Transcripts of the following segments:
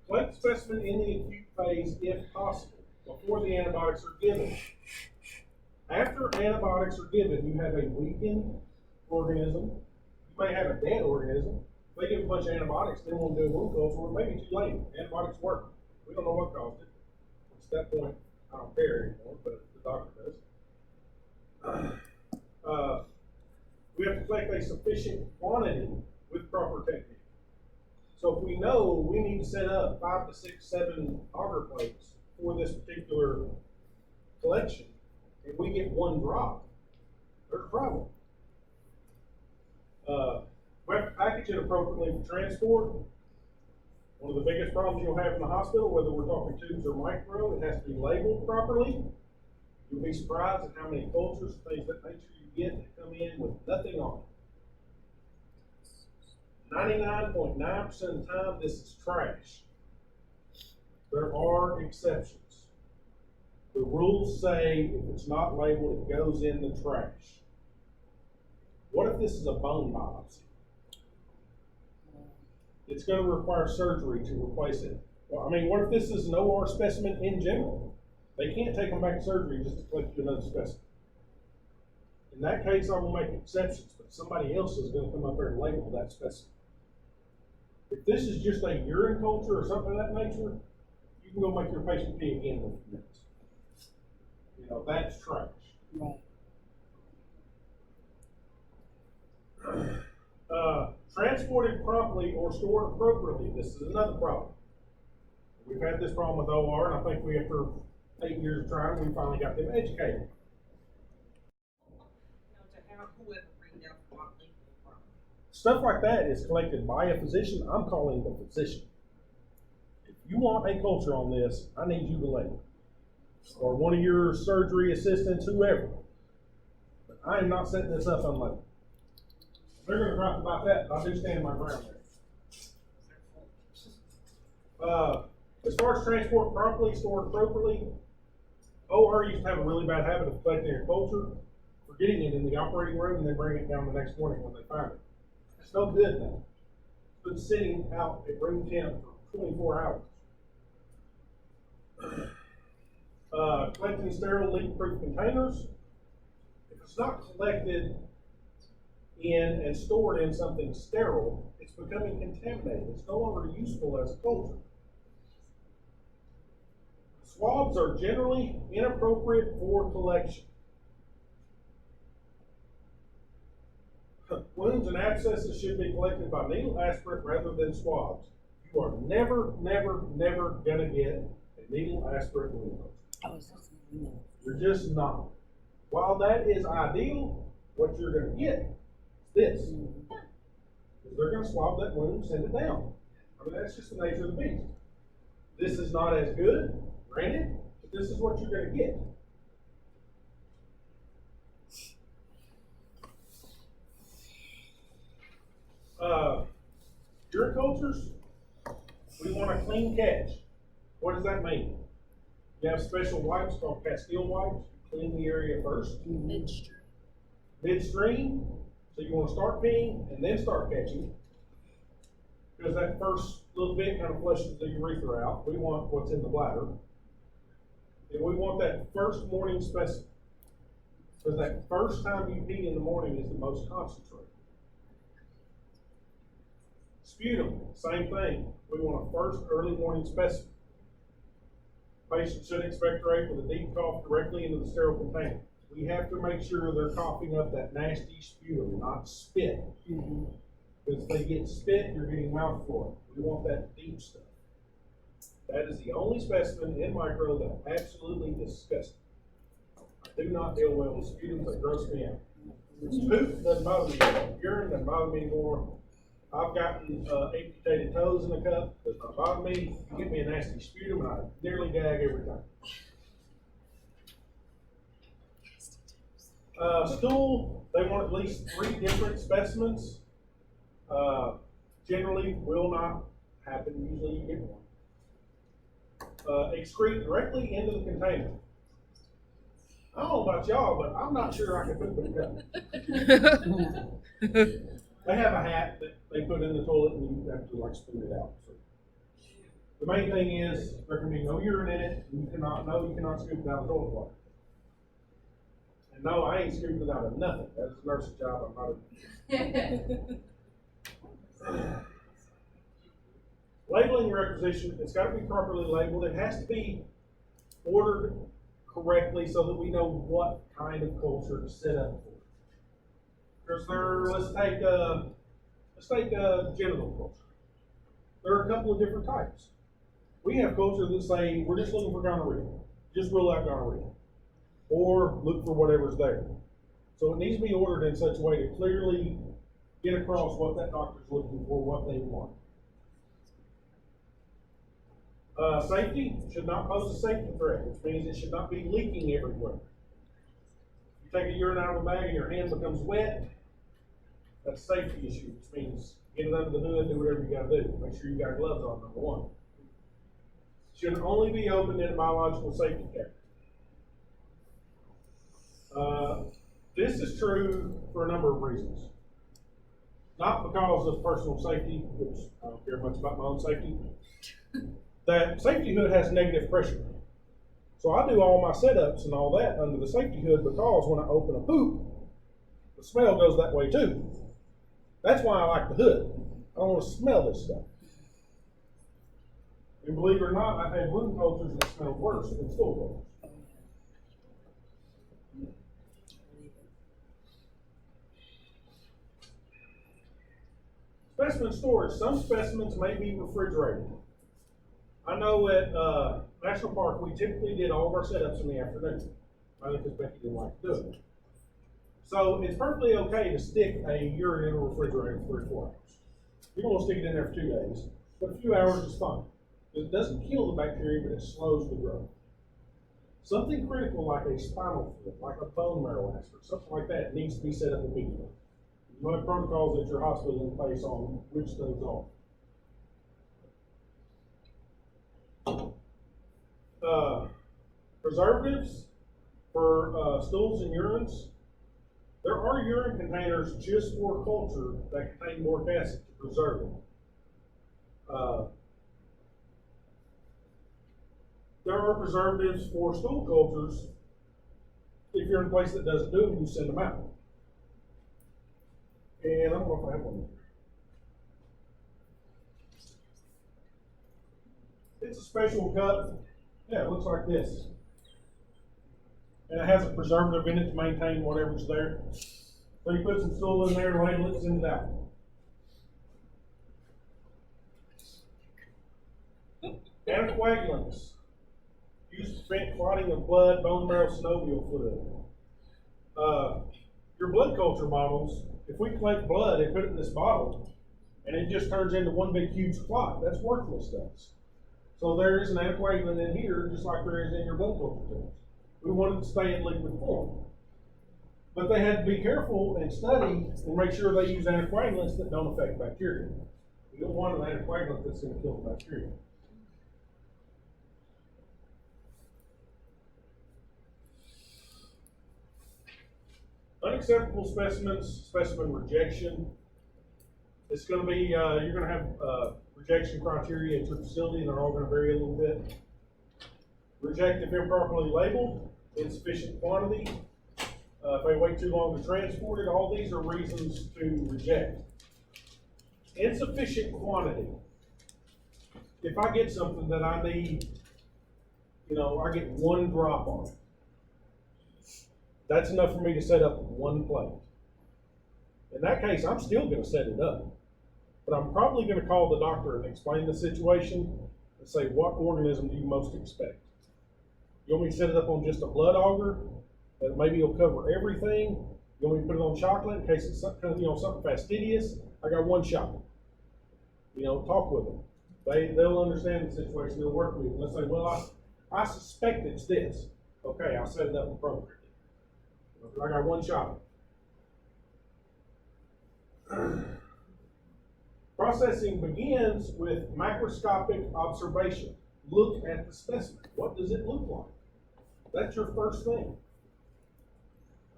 Collect the specimen in the acute phase if possible, before the antibiotics are given. After antibiotics are given, you have a weakened organism. You may have a dead organism. If they give a bunch of antibiotics, then we'll do a wound culture, or maybe too late. Antibiotics work. We don't know what caused it. At that point, I don't care anymore, but the doctor does. We have to collect a sufficient quantity with proper technique. So if we know we need to set up 5 to 6, 7 auger plates for this particular collection, and we get one drop, there's a problem. We have to package it appropriately for transport. One of the biggest problems you'll have in the hospital, whether we're talking tubes or micro, it has to be labeled properly. You'll be surprised at how many cultures, things that nature you get that come in with nothing on it. 99.9% of the time, this is trash. There are exceptions. The rules say if it's not labeled, it goes in the trash. What if this is a bone biopsy? It's going to require surgery to replace it. Well, I mean, what if this is an OR specimen in general? They can't take them back to surgery just to collect another specimen. In that case, I will make exceptions, but somebody else is going to come up there and label that specimen. If this is just a urine culture or something of that nature, you can go make your patient pee again in a few minutes. You know, that's trash. Right. Transported promptly or stored appropriately. This is another problem. We've had this problem with OR, and I think after 8 years of trying, we finally got them educated. Stuff like that is collected by a physician. I'm calling the physician. If you want a culture on this, I need you to label it. Or one of your surgery assistants, whoever. But I am not setting this up unlabeled. They're going to talk about that, but I do stand my ground there. As far as transport properly, stored appropriately, OR used to have a really bad habit of collecting a culture, forgetting it in the operating room, and then bringing it down the next morning when they find it. It's no good now. It's been sitting out at room temp for 24 hours. Collecting sterile leak-proof containers. If it's not collected in and stored in something sterile, it's becoming contaminated. It's no longer useful as a culture. Swabs are generally inappropriate for collection. Wounds and abscesses should be collected by needle aspirate rather than swabs. You are never, never, never going to get a needle aspirate wound culture. You're just not. While that is ideal, what you're going to get this. Because they're going to swab that wound and send it down. I mean, that's just the nature of the beast. This is not as good, granted, but this is what you're going to get. Urine cultures, we want a clean catch. What does that mean? You have special wipes called Castile wipes. Clean the area first. Midstream. Midstream. So you want to start peeing and then start catching. Because that first little bit kind of flushes the urethra out. We want what's in the bladder. And we want that first morning specimen. Because that first time you pee in the morning is the most concentrated. Sputum, same thing. We want a first early morning specimen. Patient should expectorate with a deep cough directly into the sterile container. We have to make sure they're coughing up that nasty sputum, not spit. Because if they get spit, you're getting mouth flora. We want that deep stuff. That is the only specimen in micro that absolutely disgusts me. I do not deal well with sputum, they gross me out. Poop doesn't bother me anymore. Urine doesn't bother me anymore. I've gotten amputated toes in a cup. Does not bother me. You get me a nasty sputum, and I nearly gag every time. Stool, they want at least 3 different specimens. Generally will not happen. Usually you get one. Excrete directly into the container. I don't know about y'all, but I'm not sure I can poop in a cup. They have a hat that they put in the toilet and you have to like spoon it out. So The main thing is there can be no urine in it, and you cannot scoop it out of toilet water. And no, I ain't scooping it out of nothing. That's a nurse's job. I'm not. Labeling requisition, it's got to be properly labeled. It has to be ordered correctly so that we know what kind of culture to set up for. Because let's take genital culture. There are a couple of different types. We have culture that say we're just looking for gonorrhea, just rule out gonorrhea, or look for whatever's there. So it needs to be ordered in such a way to clearly get across what that doctor's looking for, what they want. Safety should not pose a safety threat, which means it should not be leaking everywhere. You take a urine out of a bag and your hand becomes wet, that's a safety issue, which means get it under the hood, do whatever you gotta do. Make sure you got gloves on, number one. Should only be opened in a biological safety cabinet. This is true for a number of reasons. Not because of personal safety, which I don't care much about my own safety. That safety hood has negative pressure. So I do all my setups and all that under the safety hood because when I open a poop, the smell goes that way too. That's why I like the hood. I don't want to smell this stuff. And believe it or not, I've had wound cultures that smell worse than stool cultures. Specimen storage. Some specimens may be refrigerated. I know at National Park, we typically did all of our setups in the afternoon. I think because Becky didn't like to do it. So it's perfectly okay to stick a urine in a refrigerator for 3 or 4 hours. You don't want to stick it in there for 2 days, but a few hours is fine. It doesn't kill the bacteria, but it slows the growth. Something critical like a spinal fluid, like a bone marrow aspirate, something like that needs to be set up immediately. You have protocols at your hospital in place on which those are. Preservatives for stools and urines. There are urine containers just for culture that contain boric acid to preserve it. There are preservatives for stool cultures. If you're in a place that doesn't do them, you send them out. And I don't know if I have one. It's a special cup. Yeah, it looks like this. And it has a preservative in it to maintain whatever's there. So you put some stool in there, ladle it, send it out. Anticoagulants. Used to prevent clotting of blood, bone marrow, synovial fluid. Your blood culture models, if we collect blood and put it in this bottle, and it just turns into one big huge clot, that's worthless to us. So there is an anticoagulant in here, just like there is in your blood culture tubes. We want it to stay in liquid form. But they had to be careful and study and make sure they use anticoagulants that don't affect bacteria. You don't want an anticoagulant that's going to kill the bacteria. Unacceptable specimens, specimen rejection. It's going to be, you're going to have rejection criteria at your facility, and they're all going to vary a little bit. Reject if improperly labeled, insufficient quantity. If they wait too long to transport it, all these are reasons to reject. Insufficient quantity. If I get something that I need, I get 1 drop on it. That's enough for me to set up 1 plate. In that case, I'm still going to set it up. But I'm probably going to call the doctor and explain the situation and say, what organism do you most expect? You want me to set it up on just a blood auger that maybe will cover everything? You want me to put it on chocolate in case it's something fastidious? I got 1 shot. Talk with them. They'll understand the situation. They'll work with you. They'll say, well, I suspect it's this. Okay, I'll set it up appropriately. I got 1 shot. Processing begins with macroscopic observation. Look at the specimen. What does it look like? That's your first thing.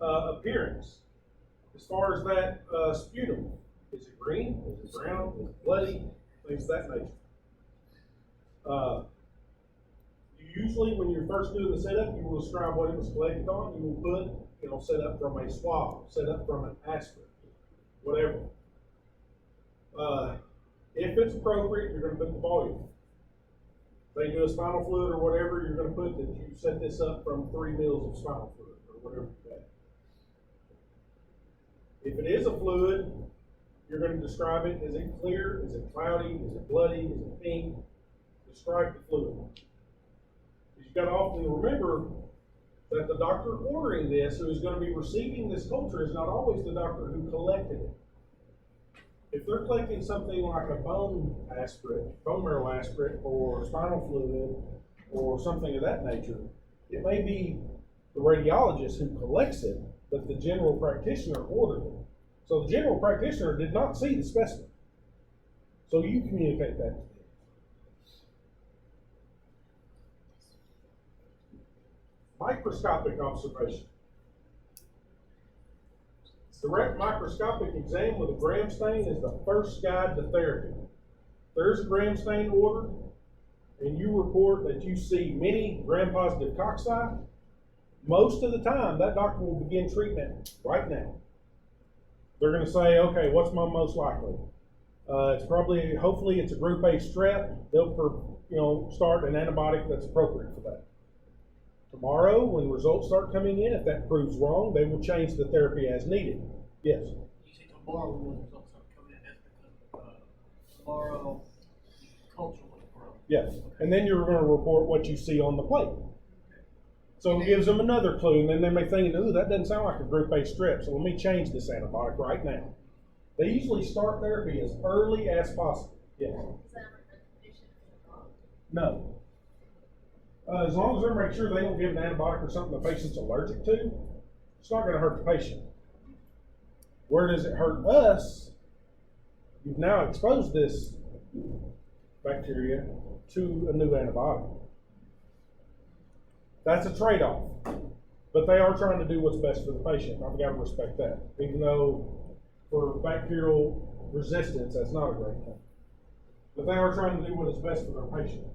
Appearance. As far as that sputum, is it green? Is it brown? Is it bloody? Things of that nature. Usually when you're first doing the setup, you will describe what it was collected on. You will put, set up from a swab, set up from an aspirin, whatever. If it's appropriate, you're going to put the volume. If they do a spinal fluid or whatever, you're going to put that you set this up from 3 mils of spinal fluid or whatever you have. If it is a fluid, you're going to describe it. Is it clear? Is it cloudy? Is it bloody? Is it pink? Describe the fluid. You've got to often remember that the doctor ordering this, who is going to be receiving this culture, is not always the doctor who collected it. If they're collecting something like a bone marrow aspirate, or spinal fluid, or something of that nature, it may be the radiologist who collects it, but the general practitioner ordered it. So the general practitioner did not see the specimen. So you communicate that to them. Microscopic observation. Direct microscopic exam with a gram stain is the first guide to therapy. There's a gram stain ordered, and you report that you see many gram-positive cocci. Most of the time, that doctor will begin treatment right now. They're going to say, okay, what's my most likely? It's probably, hopefully, it's a group A strep. They'll start an antibiotic that's appropriate for that. Tomorrow, when results start coming in, if that proves wrong, they will change the therapy as needed. Yes? You say tomorrow when the results start coming in, that's because tomorrow culture was grown. Yes. And then you're going to report what you see on the plate. So it gives them another clue, and then they may think, ooh, that doesn't sound like a group A strep, so let me change this antibiotic right now. They usually start therapy as early as possible. Yes? No. As long as they make sure they don't give an antibiotic or something the patient's allergic to, it's not going to hurt the patient. Where does it hurt us? You've now exposed this bacteria to a new antibiotic. That's a trade-off. But they are trying to do what's best for the patient. I've got to respect that. Even though for bacterial resistance, that's not a great thing. But they are trying to do what is best for their patient.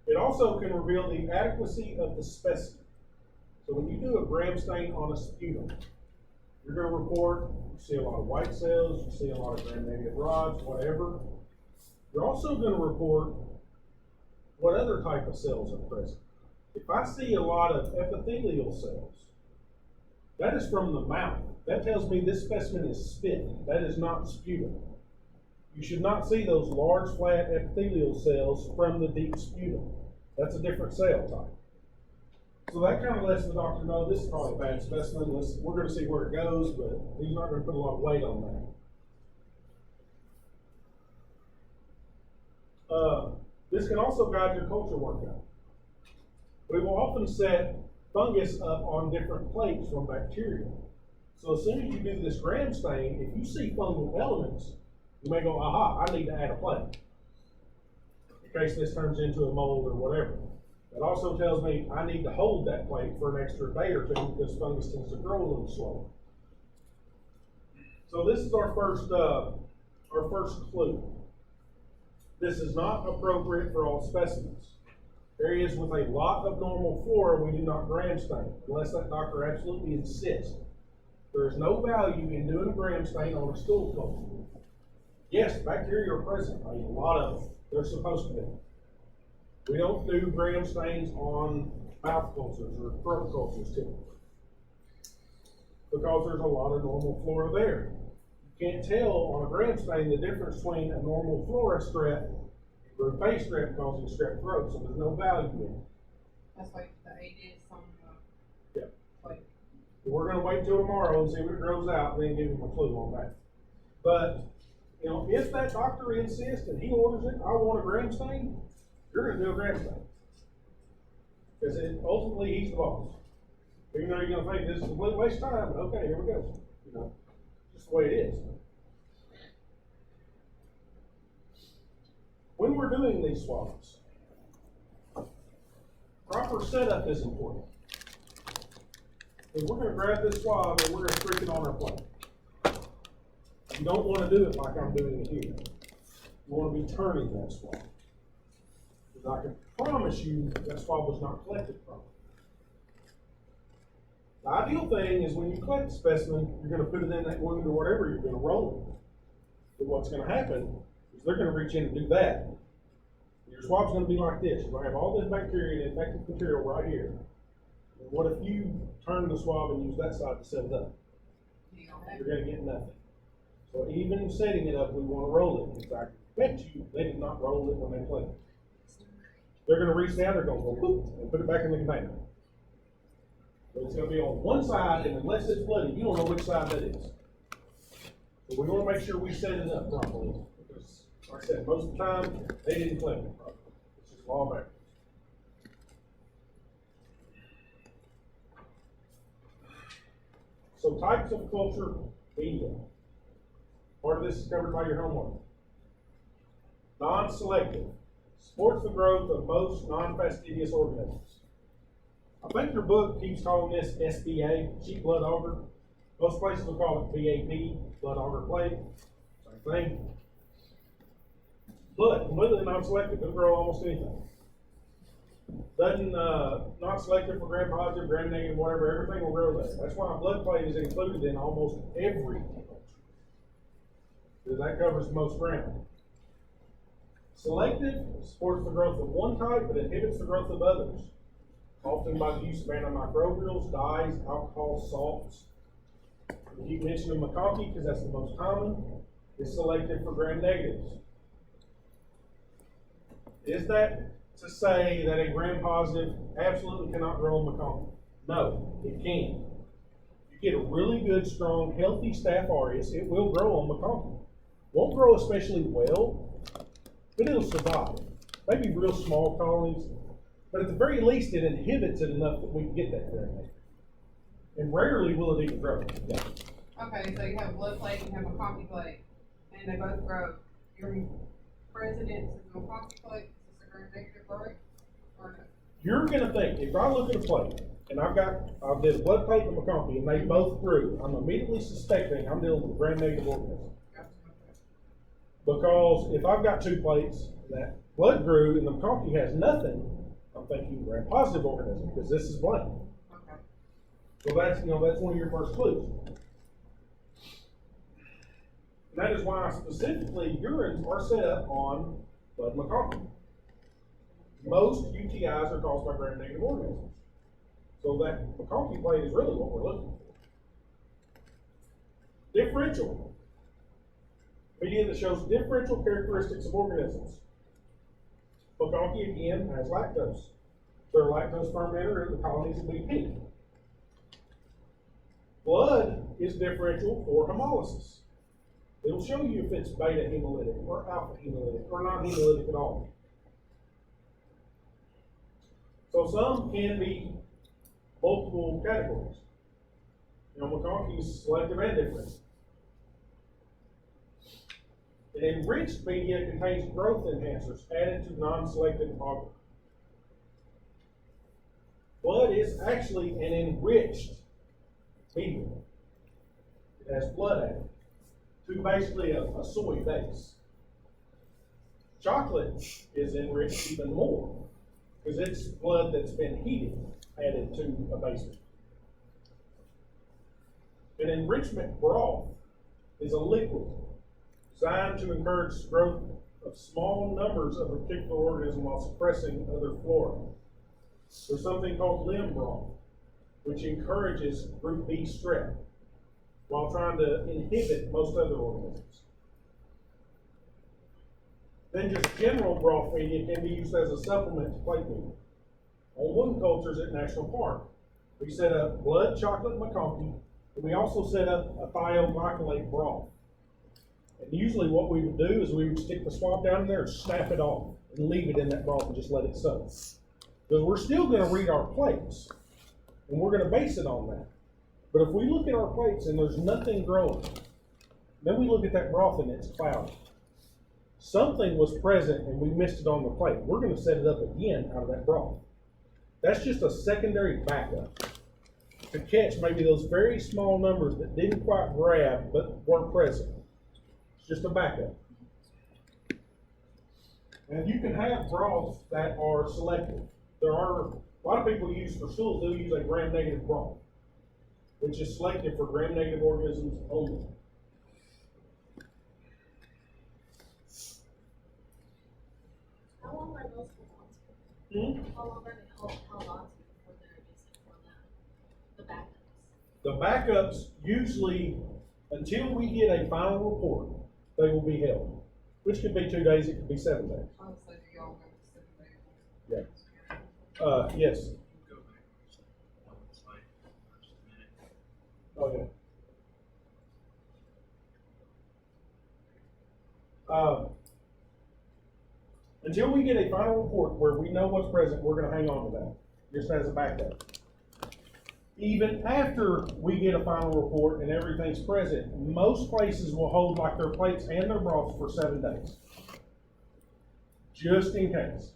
It also can reveal the adequacy of the specimen. So when you do a gram stain on a sputum, you're going to report, you see a lot of white cells, you see a lot of gram-negative rods, whatever. You're also going to report what other type of cells are present. If I see a lot of epithelial cells, that is from the mouth. That tells me this specimen is spit. That is not sputum. You should not see those large, flat epithelial cells from the deep sputum. That's a different cell type. So that kind of lets the doctor know this is probably a bad specimen. We're going to see where it goes, but he's not going to put a lot of weight on that. This can also guide your culture workup. We will often set fungus up on different plates from bacteria. So as soon as you do this gram stain, if you see fungal elements, you may go, aha, I need to add a plate in case this turns into a mold or whatever. That also tells me I need to hold that plate for an extra day or two because fungus tends to grow a little slower. So this is our first clue. This is not appropriate for all specimens. Areas with a lot of normal flora, we do not gram stain unless that doctor absolutely insists. There is no value in doing a gram stain on a stool culture. Yes, bacteria are present, a lot of them. They're supposed to be. We don't do gram stains on mouth cultures or throat cultures typically because there's a lot of normal flora there. You can't tell on a gram stain the difference between a normal flora strep and group A strep causing strep throat, so there's no value in it. That's like the ADs on the plate. We're going to wait till tomorrow and see what it grows out and then give him a clue on that. But if that doctor insists and he orders it, I want a gram stain, you're going to do a gram stain. Because ultimately, he's the boss. Even though you're going to think this is a complete waste of time, but okay, here we go. Just the way it is. When we're doing these swabs, proper setup is important. And we're going to grab this swab and we're going to stick it on our plate. You don't wanna do it like I'm doing it here. You wanna be turning that swab. Because I can promise you that swab was not collected properly. The ideal thing is when you collect the specimen, you're gonna put it in that wound or whatever, you're gonna roll it. But what's gonna happen is they're gonna reach in and do that. Your swab's gonna be like this. You're gonna have all this bacteria and infected material right here. And what if you turn the swab and use that side to set it up? You don't have- You're gonna get nothing. So even setting it up, we wanna roll it. In fact, I bet you they did not roll it when they played. They're gonna reach down, they're gonna go whoop, and put it back in the container. So it's gonna be on one side, and unless it's bloody, you don't know which side that is. So we wanna make sure we set it up properly, because, like I said, most of the time, they didn't clean it properly. It's just law of averages. So types of culture media. Part of this is covered by your homework. Non-selective. Supports the growth of most non-fastidious organisms. I think your book keeps calling this SBA, sheep blood auger. Most places will call it BAP, blood auger plate. Same thing. But completely non-selective, it'll grow almost anything. Doesn't, not selective for gram positive, gram negative, whatever, everything will grow there. That's why blood plate is included in almost every culture. Because that covers most ground. Selective supports the growth of one type, but inhibits the growth of others. Often by the use of antimicrobials, dyes, alcohol, salts. We keep mentioning McConkey because that's the most common. It's selective for gram negatives. Is that to say that a gram positive absolutely cannot grow on McConkey? No, it can. If you get a really good, strong, healthy Staph aureus, it will grow on McConkey. Won't grow especially well, but it'll survive. Maybe real small colonies, but at the very least it inhibits it enough that we can get that gram negative. And rarely will it even grow. Yeah. Okay, so you have a blood plate, and you have a coffee plate, and they both grow. Your president's is a coffee plate, is this a gram negative, right? Or no? You're gonna think, if I look at a plate, and I did a blood plate and a McConkey, and they both grew, I'm immediately suspecting I'm dealing with a gram negative organism. Because if I've got two plates that blood grew and the McConkey has nothing, I'm thinking gram positive organism, because this is blank. Okay. So that's, that's one of your first clues. And that is why specifically urines are set up on blood McConkey. Most UTIs are caused by gram negative organisms. So that McConkey plate is really what we're looking for. Differential. Media that shows differential characteristics of organisms. McConkey again has lactose. They're a lactose fermenter and the colonies will be pink. Blood is differential for hemolysis. It'll show you if it's beta hemolytic or alpha hemolytic or not hemolytic at all. So some can be multiple categories. McConkey is selective and different. An enriched media contains growth enhancers added to non-selective auger. Blood is actually an enriched media. It has blood added to basically a soy base. Chocolate is enriched even more because it's blood that's been heated added to a base. An enrichment broth is a liquid designed to encourage growth of small numbers of a particular organism while suppressing other flora. There's something called limb broth, which encourages group B strep while trying to inhibit most other organisms. Then just general broth media can be used as a supplement to plate media. On wound cultures at National Park, we set up blood chocolate McConkey, and we also set up a thioglycolate broth. And usually what we would do is we would stick the swab down in there and snap it off and leave it in that broth and just let it soak. Because we're still going to read our plates, and we're going to base it on that. But if we look at our plates and there's nothing growing, then we look at that broth and it's cloudy. Something was present and we missed it on the plate. We're going to set it up again out of that broth. That's just a secondary backup to catch maybe those very small numbers that didn't quite grab but weren't present. just a backup. And you can have broths that are selective. There are, a lot of people use for stools, they'll use a gram-negative broth, which is selective for gram-negative organisms only. How long are those held on to? How long are they held on to before they're used for the backups? The backups, usually, until we get a final report, they will be held, which could be 2 days, it could be 7 days. Honestly, do y'all go to 7 days? Yeah. Yes. Go back on the slide for just a minute. Oh, yeah. Until we get a final report where we know what's present, we're gonna hang on to that, just as a backup. Even after we get a final report and everything's present, most places will hold like their plates and their broths for 7 days. Just in case.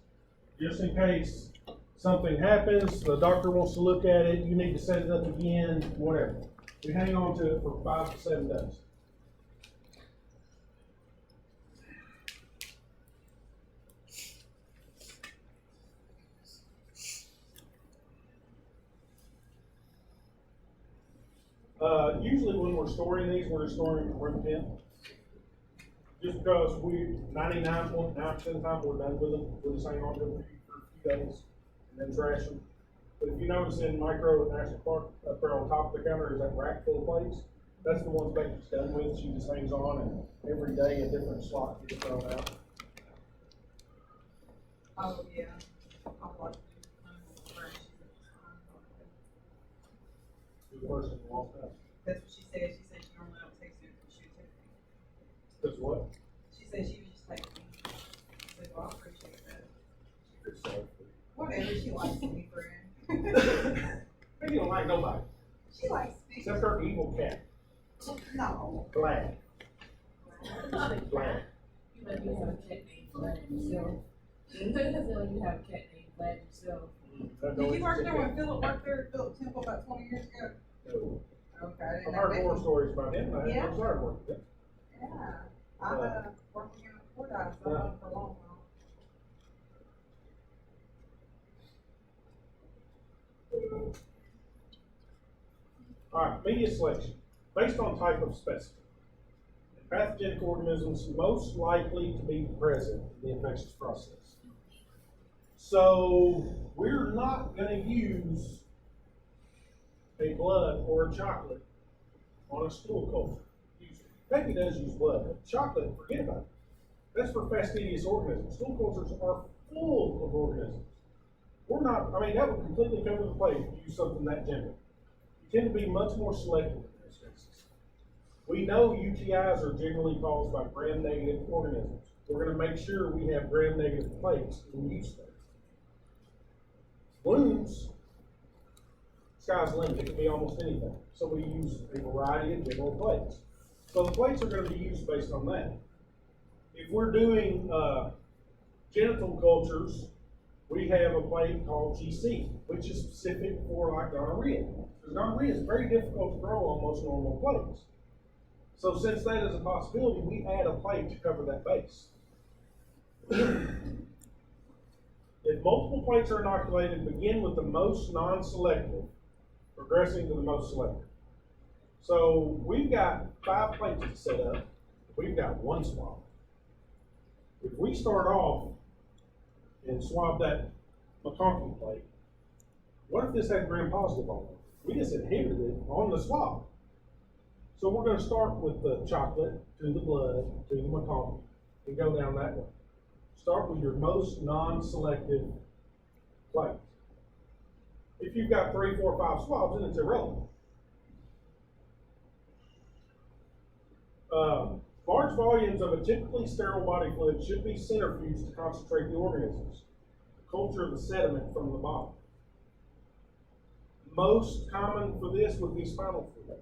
Just in case something happens, the doctor wants to look at it, you need to set it up again, whatever. We hang on to it for 5 to 7 days. Usually when we're storing these, we're storing in room 10. Just because 99.9% of the time we're done with them, we'll just hang on to them for a few days and then trash them. But if you notice in Micro at National Park, up there on top of the counter is that rack full of plates. That's the ones Becky's done with. She just hangs on and every day a different slot gets thrown out. Oh, yeah. I'll watch it. Who's the person who lost that? That's what she said. She said she normally don't take it, but she would take me. Because what? She said she would just take me. I said, well, I appreciate that. It's so Whatever, she likes me, friend. Maybe you don't like nobody, She likes me. except her evil cat, No. Glad. Glad. You might be have a cat named Vlad yourself. You have a cat named Vlad yourself. Did you work there when Philip worked there, Philip Temple, about 20 years ago? No. Okay, I didn't I've know heard that. more stories about him. I'm Yeah. sorry working there. Yeah, I've working in a courthouse, so I've done it for a long time. All right, media selection, based on type of specimen. Pathogenic organisms most likely to be present in the infectious process. So we're not going to use a blood or a chocolate on a stool culture. Usually. Becky does use blood, but chocolate, forget about it. That's for fastidious organisms. Stool cultures are full of organisms. We're not, I mean, that would completely cover the plate if you use something that gentle. You tend to be much more selective in those cases. We know UTIs are generally caused by gram-negative organisms. We're going to make sure we have gram-negative plates in use there. Wounds, sky's the limit. It can be almost anything. So we use a variety of general plates. So the plates are going to be used based on that. If we're doing genital cultures, we have a plate called GC, which is specific for like gonorrhea. Because gonorrhea is very difficult to grow on most normal plates. So since that is a possibility, we add a plate to cover that base. If multiple plates are inoculated, begin with the most non-selective, progressing to the most selective. So we've got 5 plates to set up. We've got 1 swab. If we start off and swab that McConkey plate, what if this had gram-positive on it? We just inhibited it on the swab. So we're going to start with the chocolate to the blood to the McConkey and go down that way. Start with your most non-selective plate. If you've got 3, 4, 5 swabs, then it's irrelevant. Large volumes of a typically sterile body fluid should be centrifuged to concentrate the organisms, culture the sediment from the bottom. Most common for this would be spinal fluid.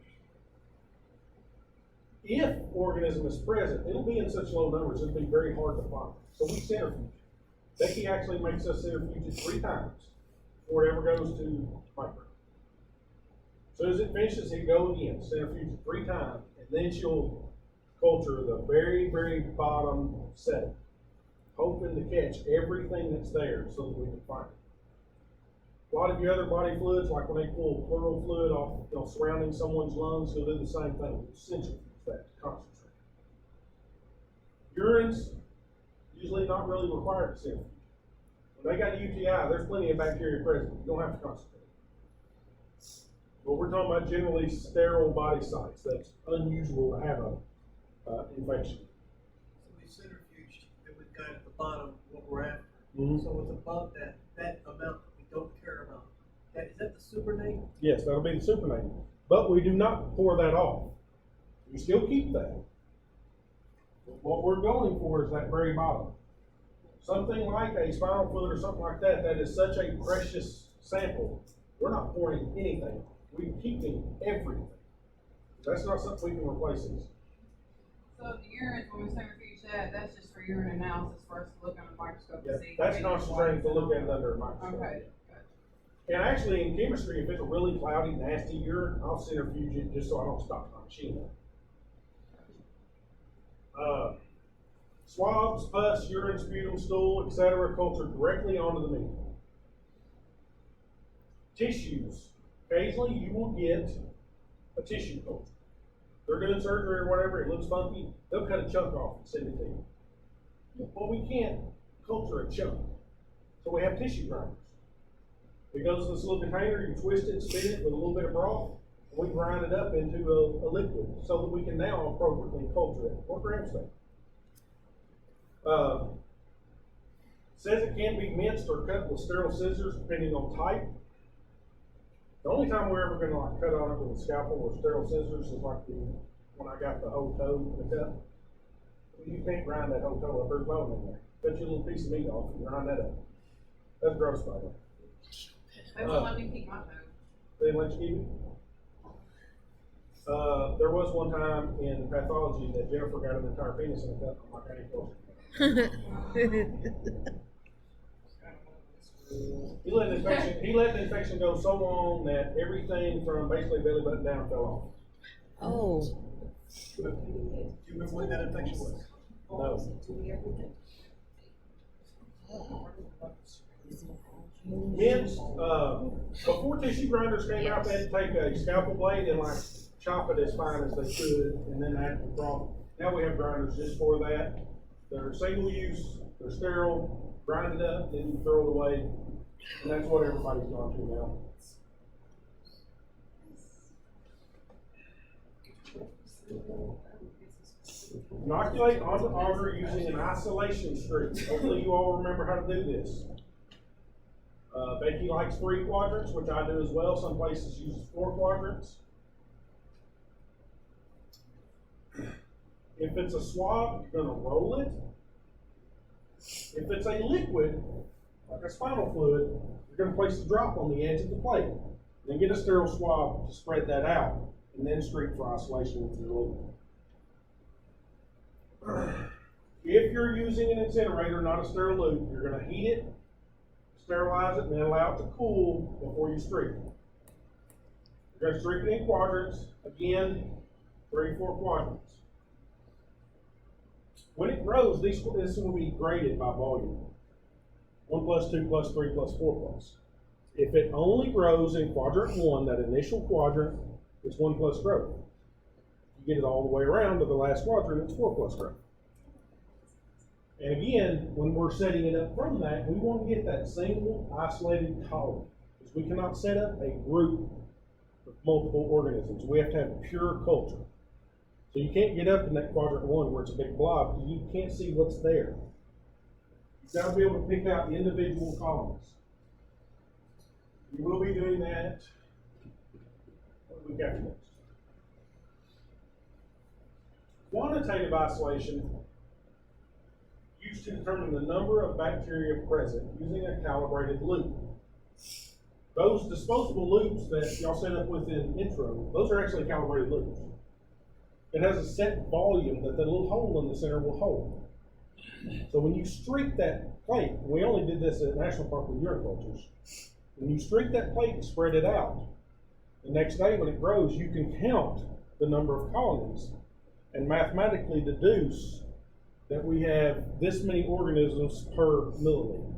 If organism is present, it'll be in such low numbers, it'll be very hard to find. So we centrifuge. Becky actually makes us centrifuge it 3 times before it ever goes to micro. As soon as it finishes, it go again, centrifuge it 3 times, and then she'll culture the very, very bottom setting, hoping to catch everything that's there so that we can find it. A lot of your other body fluids, like when they pull pleural fluid off, surrounding someone's lungs, you'll do the same thing. It's centrifuge that to concentrate. Urine's usually not really required to centrifuge. When they got a UTI, there's plenty of bacteria present. You don't have to concentrate. But we're talking about generally sterile body sites. That's unusual to have a infection. So we centrifuged, and we've got at the bottom what we're after. Mhm. So it's above that amount that we don't care about. Is that the supernate? Yes, that'll be the supernate. But we do not pour that off. We still keep that. What we're going for is that very bottom. Something like a spinal fluid or something like that, that is such a precious sample, we're not pouring anything. We're keeping everything. That's not something we can replace this. So the urine, when we centrifuge that, that's just for urine analysis for us to look on a microscope Yeah, and see. that's concentrated to look at it under a microscope. Okay, gotcha. And actually, in chemistry, if it's a really cloudy, nasty urine, I'll centrifuge it just so I don't stop my machine. Swabs, pus, urine, sputum, stool, etc., cultured directly onto the meat. Tissues. Occasionally, you will get a tissue culture. They're doing surgery or whatever, it looks funky, they'll cut a chunk off and send it to you. Well, we can't culture a chunk, so we have tissue grinders. It goes in this little container, you twist it, spin it with a little bit of broth, and we grind it up into a liquid so that we can now appropriately culture it for gram stain. Says it can be minced or cut with sterile scissors depending on type. The only time we're ever gonna cut on it with a scalpel or sterile scissors is like when I got the whole toe in the cut. You can't grind that whole toe up, there's bone in there. Cut you a little piece of meat off and grind that up. That's gross, by the way. They won't let me keep my toe. They didn't let you keep it? There was one time in pathology that Jennifer got an entire penis in a cut. I'm like, I ain't close. He let the infection go so long that everything from basically belly button down fell off. Oh, Do you remember what that infection was? No. Mince, before tissue grinders came out, they had to take a scalpel blade and like chop it as fine as they could, and then add the broth. Now we have grinders just for that. They're single use, they're sterile, grind it up, then you throw it away, and that's what everybody's gone to now. Inoculate on the auger using an isolation streak. Hopefully you all remember how to do this. Becky likes 3 quadrants, which I do as well. Some places use 4 quadrants. If it's a swab, you're going to roll it. If it's a liquid, like a spinal fluid, you're going to place the drop on the edge of the plate. Then get a sterile swab to spread that out, and then streak for isolation with your liquid. If you're using an incinerator, not a sterile loop, you're going to heat it, sterilize it, and then allow it to cool before you streak it. You're going to streak it in quadrants, again, 3, 4 quadrants. When it grows, this will be graded by volume. 1 plus 2 plus 3 plus 4 plus. If it only grows in quadrant 1, that initial quadrant, it's 1 plus growth. You get it all the way around to the last quadrant, it's 4 plus growth. And again, when we're setting it up from that, we want to get that single isolated colony. Because we cannot set up a group of multiple organisms. We have to have pure culture. So you can't get up in that quadrant 1 where it's a big blob, because you can't see what's there. You've got to be able to pick out the individual colonies. You will be doing that the week after next. Quantitative isolation used to determine the number of bacteria present using a calibrated loop. Those disposable loops that y'all set up with in intro, those are actually calibrated loops. It has a set volume that the little hole in the center will hold. So when you streak that plate, we only did this at National Park with urine cultures. When you streak that plate and spread it out, the next day when it grows, you can count the number of colonies. and mathematically deduce that we have this many organisms per milliliter.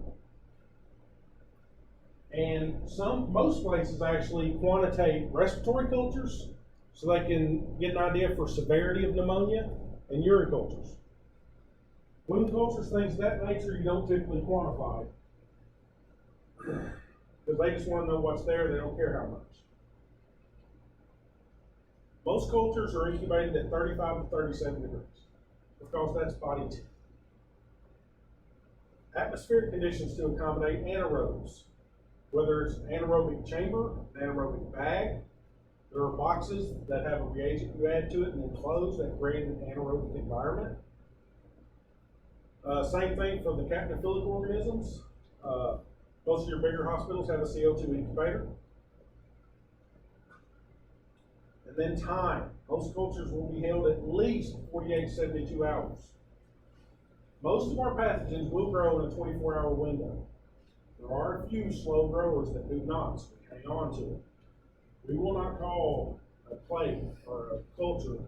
And most places actually quantitate respiratory cultures so they can get an idea for severity of pneumonia, and urine cultures. Wound cultures, things of that nature, you don't typically quantify because they just want to know what's there, they don't care how much. Most cultures are incubated at 35 to 37 degrees because that's body temp. Atmospheric conditions to accommodate anaerobes, whether it's an anaerobic chamber, an anaerobic bag. There are boxes that have a reagent you add to it and then close that create an anaerobic environment. Same thing for the capnophilic organisms. Most of your bigger hospitals have a CO2 incubator. And then time. Most cultures will be held at least 48 to 72 hours. Most of our pathogens will grow in a 24-hour window. There are a few slow growers that do not, so we hang on to it. We will not call a plate or a culture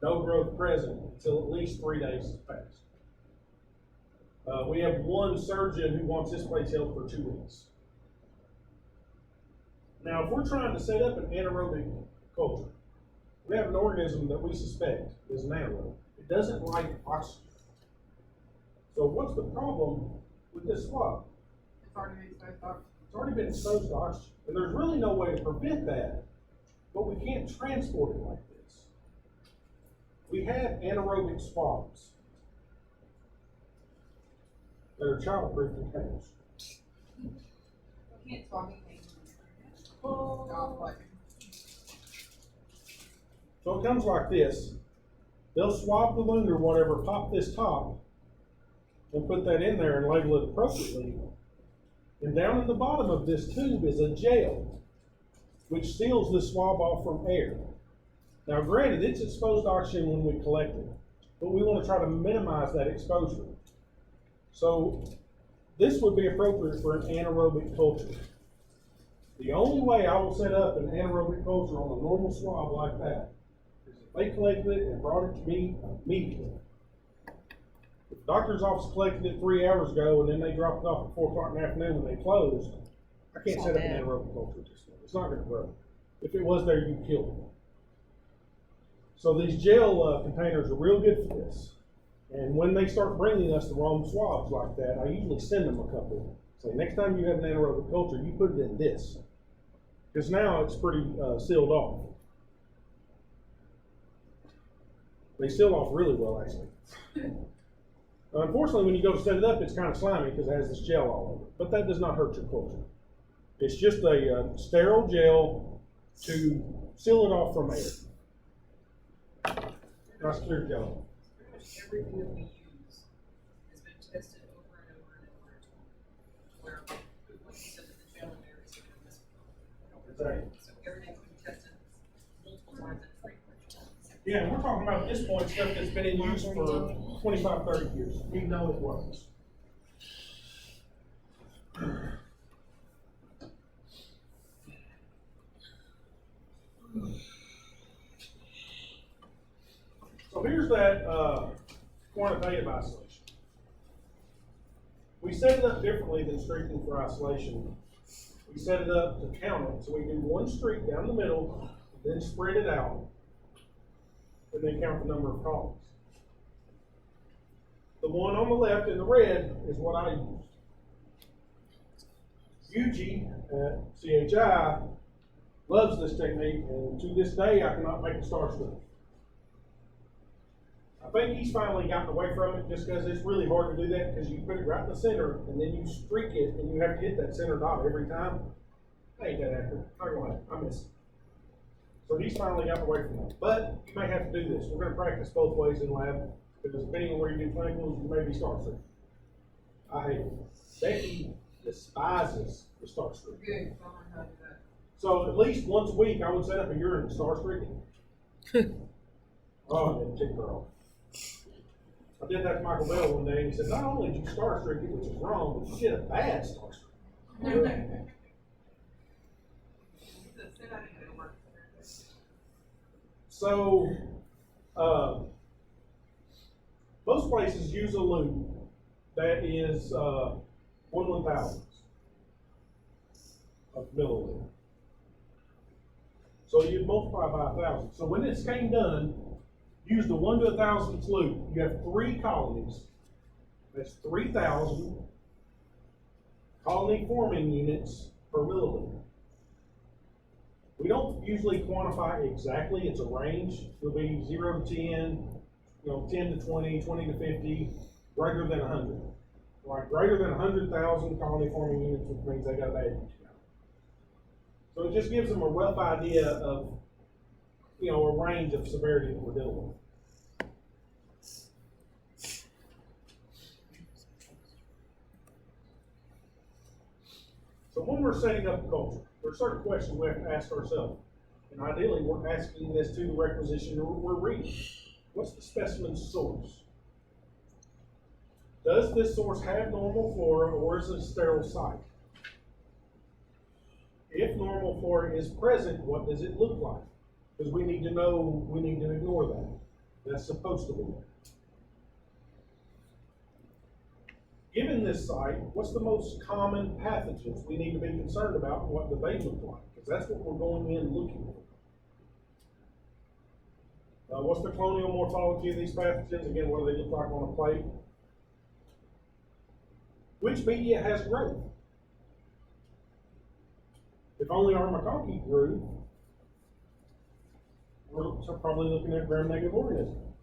no growth present until at least 3 days has passed. We have one surgeon who wants his plates held for 2 weeks. Now, if we're trying to set up an anaerobic culture, we have an organism that we suspect is an anaerobe. It doesn't like oxygen. So what's the problem with this swab? It's already been exposed to oxygen. It's already been exposed to oxygen, and there's really no way to prevent that, but we can't transport it like this. We have anaerobic swabs that are childproof containers. You can't swap anything. Oh. So it comes like this. They'll swab the wound or whatever, pop this top, and put that in there and label it appropriately. And down in the bottom of this tube is a gel, which seals the swab off from air. Now granted, it's exposed to oxygen when we collect it, but we want to try to minimize that exposure. So this would be appropriate for an anaerobic culture. The only way I will set up an anaerobic culture on a normal swab like that is if they collected it and brought it to me immediately. If the doctor's office collected it 3 hours ago and then they dropped it off at 4 o'clock in the afternoon when they closed, I can't set up an anaerobic culture at this point. It's not going to grow. If it was there, you'd kill it. So these gel containers are real good for this. And when they start bringing us the wrong swabs like that, I usually send them a couple. Say, next time you have an anaerobic culture, you put it in this. Because now it's pretty sealed off. They seal off really well, actually. Unfortunately, when you go to set it up, it's kind of slimy because it has this gel all over it. But that does not hurt your culture. It's just a sterile gel to seal it off from air. Nice clear gel. Pretty much everything that we use has been tested over and over and over. Where, like you said, that the gel in there is even this. Exactly. So everything's been tested multiple times and frequently. Yeah, and we're talking about at this point stuff that's been in use for 25, 30 years. We know it works. So here's that quantitative isolation. We set it up differently than streaking for isolation. We set it up to count it, so we do one streak down the middle, then spread it out, and then count the number of columns. The one on the left in the red is what I use. Yuji at CHI loves this technique, and to this day I cannot make a star streak. I think he's finally gotten away from it just because it's really hard to do that because you put it right in the center and then you streak it and you have to hit that center dot every time. I ain't that accurate. Not gonna lie, I miss it. So he's finally gotten away from that. But you may have to do this. We're going to practice both ways in lab because depending on where you do clinicals, you may be star streaking. I hate it. Becky despises the star streak. Good, so I learned how to do that. So at least once a week, I would set up a urine star streaking. Oh, and tick her off. I did that to Michael Bell one day, and he said, not only did you star streak it, which is wrong, but you did a bad star streak. So, Most places use a loop that is, 1/1000 of milliliter. So you multiply by 1,000. So when this came done, use the 1 to 1,000th loop. You have 3 colonies. That's 3,000 colony forming units per milliliter. We don't usually quantify exactly, it's a range. It'll be 0 to 10, 10 to 20, 20 to 50, greater than 100. Like greater than 100,000 colony forming units, which means they got a bad use count. So it just gives them a rough idea of, a range of severity that we're dealing with. So when we're setting up a culture, there are certain questions we have to ask ourselves. And ideally, we're asking this to the requisition we're reading. What's the specimen source? Does this source have normal flora or is it a sterile site? If normal flora is present, what does it look like? Because we need to know, we need to ignore that. That's supposed to be there. Given this site, what's the most common pathogens we need to be concerned about and what do they look like? Because that's what we're going in looking for. What's the colonial morphology of these pathogens? Again, what do they look like on a plate? Which media has growth? If only our macaque grew, we're probably looking at gram-negative organisms.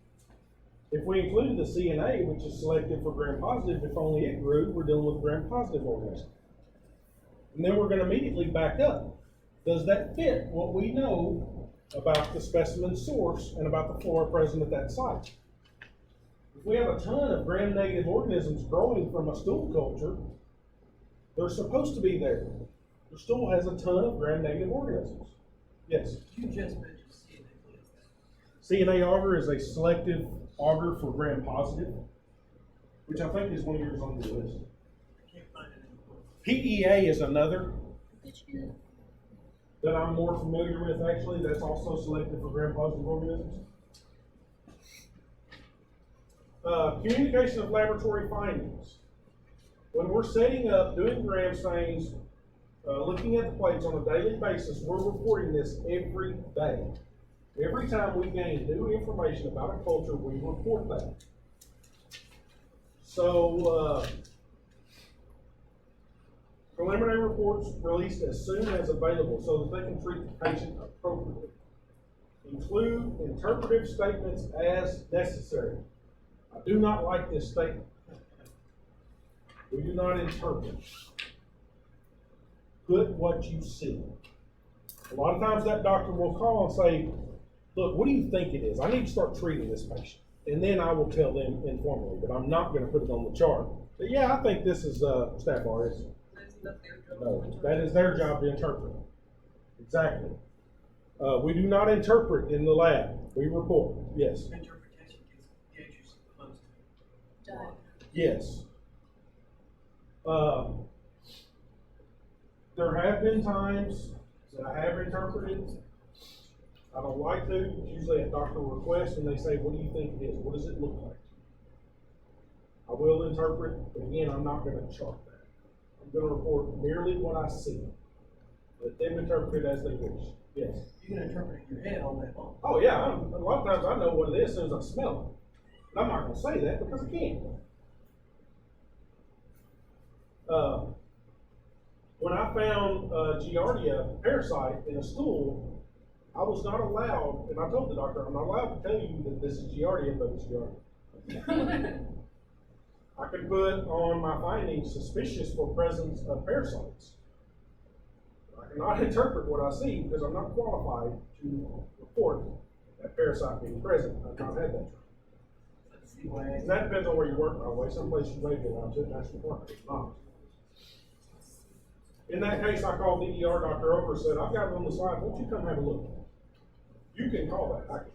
If we include the CNA, which is selected for gram-positive, if only it grew, we're dealing with gram-positive organisms. And then we're going to immediately back up. Does that fit what we know about the specimen source and about the flora present at that site? If we have a ton of gram-negative organisms growing from a stool culture, they're supposed to be there. The stool has a ton of gram-negative organisms. Yes? You just mentioned CNA. What is that? CNA auger is a selective auger for gram-positive, which I think is one of yours on your list. I can't find it in the book. PEA is another Did you, that I'm more familiar with, actually. That's also selected for gram-positive organisms. Communication of laboratory findings. When we're setting up, doing gram stains, looking at the plates on a daily basis, we're reporting this every day. Every time we gain new information about a culture, we report that. So, preliminary reports released as soon as available so that they can treat the patient appropriately. Include interpretive statements as necessary. I do not like this statement. We do not interpret. Put what you see. A lot of times that doctor will call and say, look, what do you think it is? I need to start treating this patient. And then I will tell them informally, but I'm not going to put it on the chart. But yeah, I think this is Staph aureus. Isn't that their job? No, that is their job to interpret. Exactly. We do not interpret in the lab. We report. Yes. Interpretation gets you close to it. Yes. There have been times that I have interpreted. I don't like to. It's usually at doctor request, and they say, what do you think it is? What does it look like? I will interpret, but again, I'm not going to chart that. I'm going to report merely what I see. Let them interpret it as they wish. Yes. You can interpret it in your head all day long. Oh, yeah. A lot of times I know what it is as soon as I smell it. And I'm not going to say that because I can't. When I found Giardia parasite in a stool, I was not allowed, and I told the doctor, I'm not allowed to tell you that this is Giardia, but it's Giardia. I could put on my findings suspicious for presence of parasites. I cannot interpret what I see because I'm not qualified to report that parasite being present. I've not had that. And that depends on where you work, by the way. Some places you may be allowed to, that's the point, it's not. In that case, I called the ER doctor over and said, I've got it on the slide, won't you come have a look? You can call that. I can.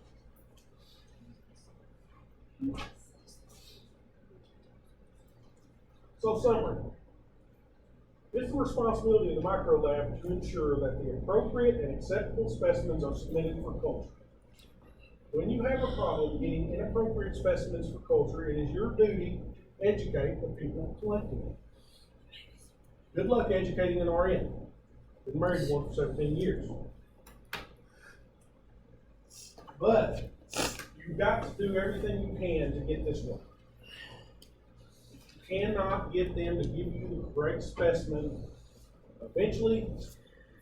So summary. It's the responsibility of the micro lab to ensure that the appropriate and acceptable specimens are submitted for culture. when you have a problem getting inappropriate specimens for culture, it is your duty to educate the people collecting it. Good luck educating an RN. Been married to one for 17 years. But you've got to do everything you can to get this one. You cannot get them to give you the correct specimen. Eventually,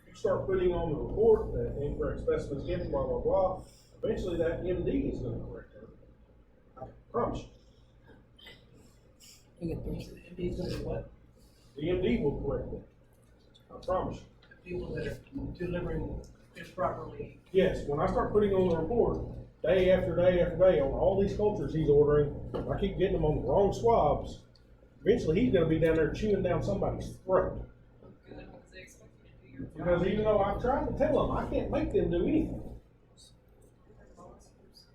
you start putting on the report that incorrect specimens given, blah, blah, blah. Eventually, that MD is going to correct it. I promise you. The MD's gonna do what? The MD will correct it. I promise you. The people that are delivering improperly. Yes, when I start putting on the report, day after day after day, on all these cultures he's ordering, I keep getting them on the wrong swabs. Eventually, he's gonna be down there chewing down somebody's throat. Good, because they expect you to do your Because job. even though I've tried to tell them, I can't make them do anything.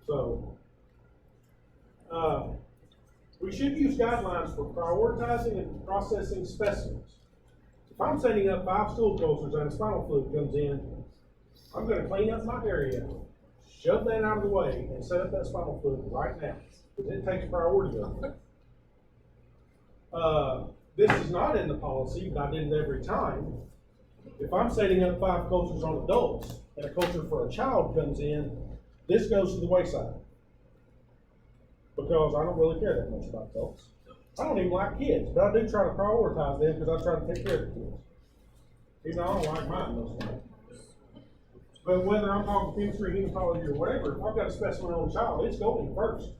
So, we should use guidelines for prioritizing and processing specimens. If I'm setting up 5 stool cultures and a spinal fluid comes in, I'm gonna clean up my area, shove that out of the way, and set up that spinal fluid right now, because it takes priority over it. This is not in the policy, but I did it every time. If I'm setting up 5 cultures on adults, and a culture for a child comes in, this goes to the wayside. Because I don't really care that much about adults. I don't even like kids, but I do try to prioritize them because I try to take care of the kids. Even though I don't like mine most of the time. But whether I'm talking chemistry, hematology, or whatever, if I've got a specimen on a child, it's going first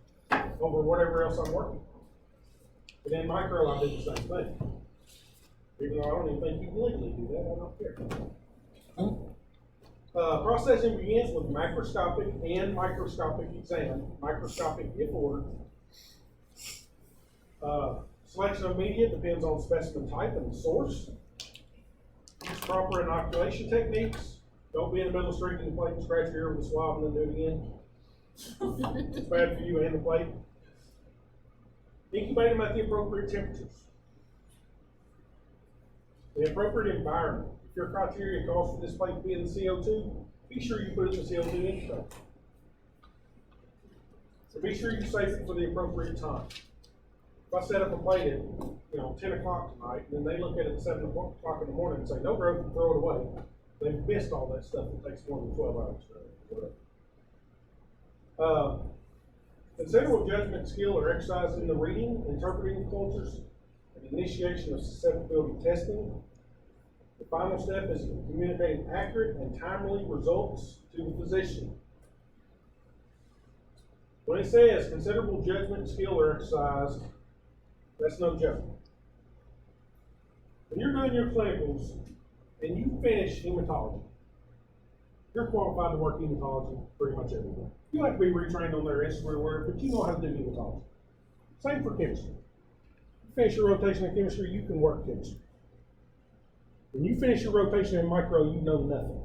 over whatever else I'm working. But in micro, I do the same thing. Even though I don't even think you can legally do that, I don't care. Processing begins with macroscopic and microscopic exam, microscopic if ordered. Selection of media depends on specimen type and source. Use proper inoculation techniques. Don't be in the middle of the street and the plate and scratch your ear with a swab and then do it again. It's bad for you and the plate. Incubate them at the appropriate temperatures. The appropriate environment. If your criteria calls for this plate to be in the CO2, be sure you put it in the CO2 incubator. So be sure you save it for the appropriate time. If I set up a plate at 10 o'clock tonight, and then they look at it at 7 o'clock in the morning and say, no growth, and throw it away, they've missed all that stuff that takes more than 12 hours to whatever. Considerable judgment, skill, or exercise in the reading, interpreting the cultures, and initiation of susceptibility testing. The final step is communicating accurate and timely results to the physician. When it says considerable judgment, skill, or exercise, that's no joke. When you're doing your clinicals and you finish hematology, you're qualified to work hematology pretty much everywhere. You have to be retrained on their instrument or whatever, but you know how to do hematology. Same for chemistry. You finish your rotation in chemistry, you can work chemistry. When you finish your rotation in micro, you know nothing.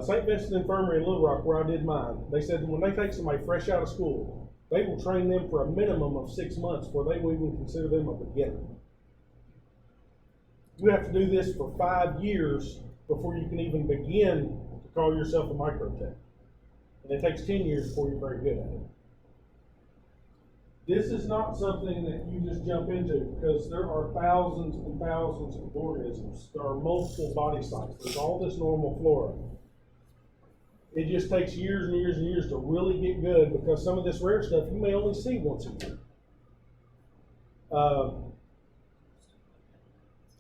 St. Vincent Infirmary in Little Rock, where I did mine, they said when they take somebody fresh out of school, they will train them for a minimum of 6 months before they will even consider them a beginner. You have to do this for 5 years before you can even begin to call yourself a microtech. And it takes 10 years before you're very good at it. This is not something that you just jump into because there are thousands and thousands of organisms. There are multiple body sites. There's all this normal flora. It just takes years and years and years to really get good because some of this rare stuff you may only see once a year.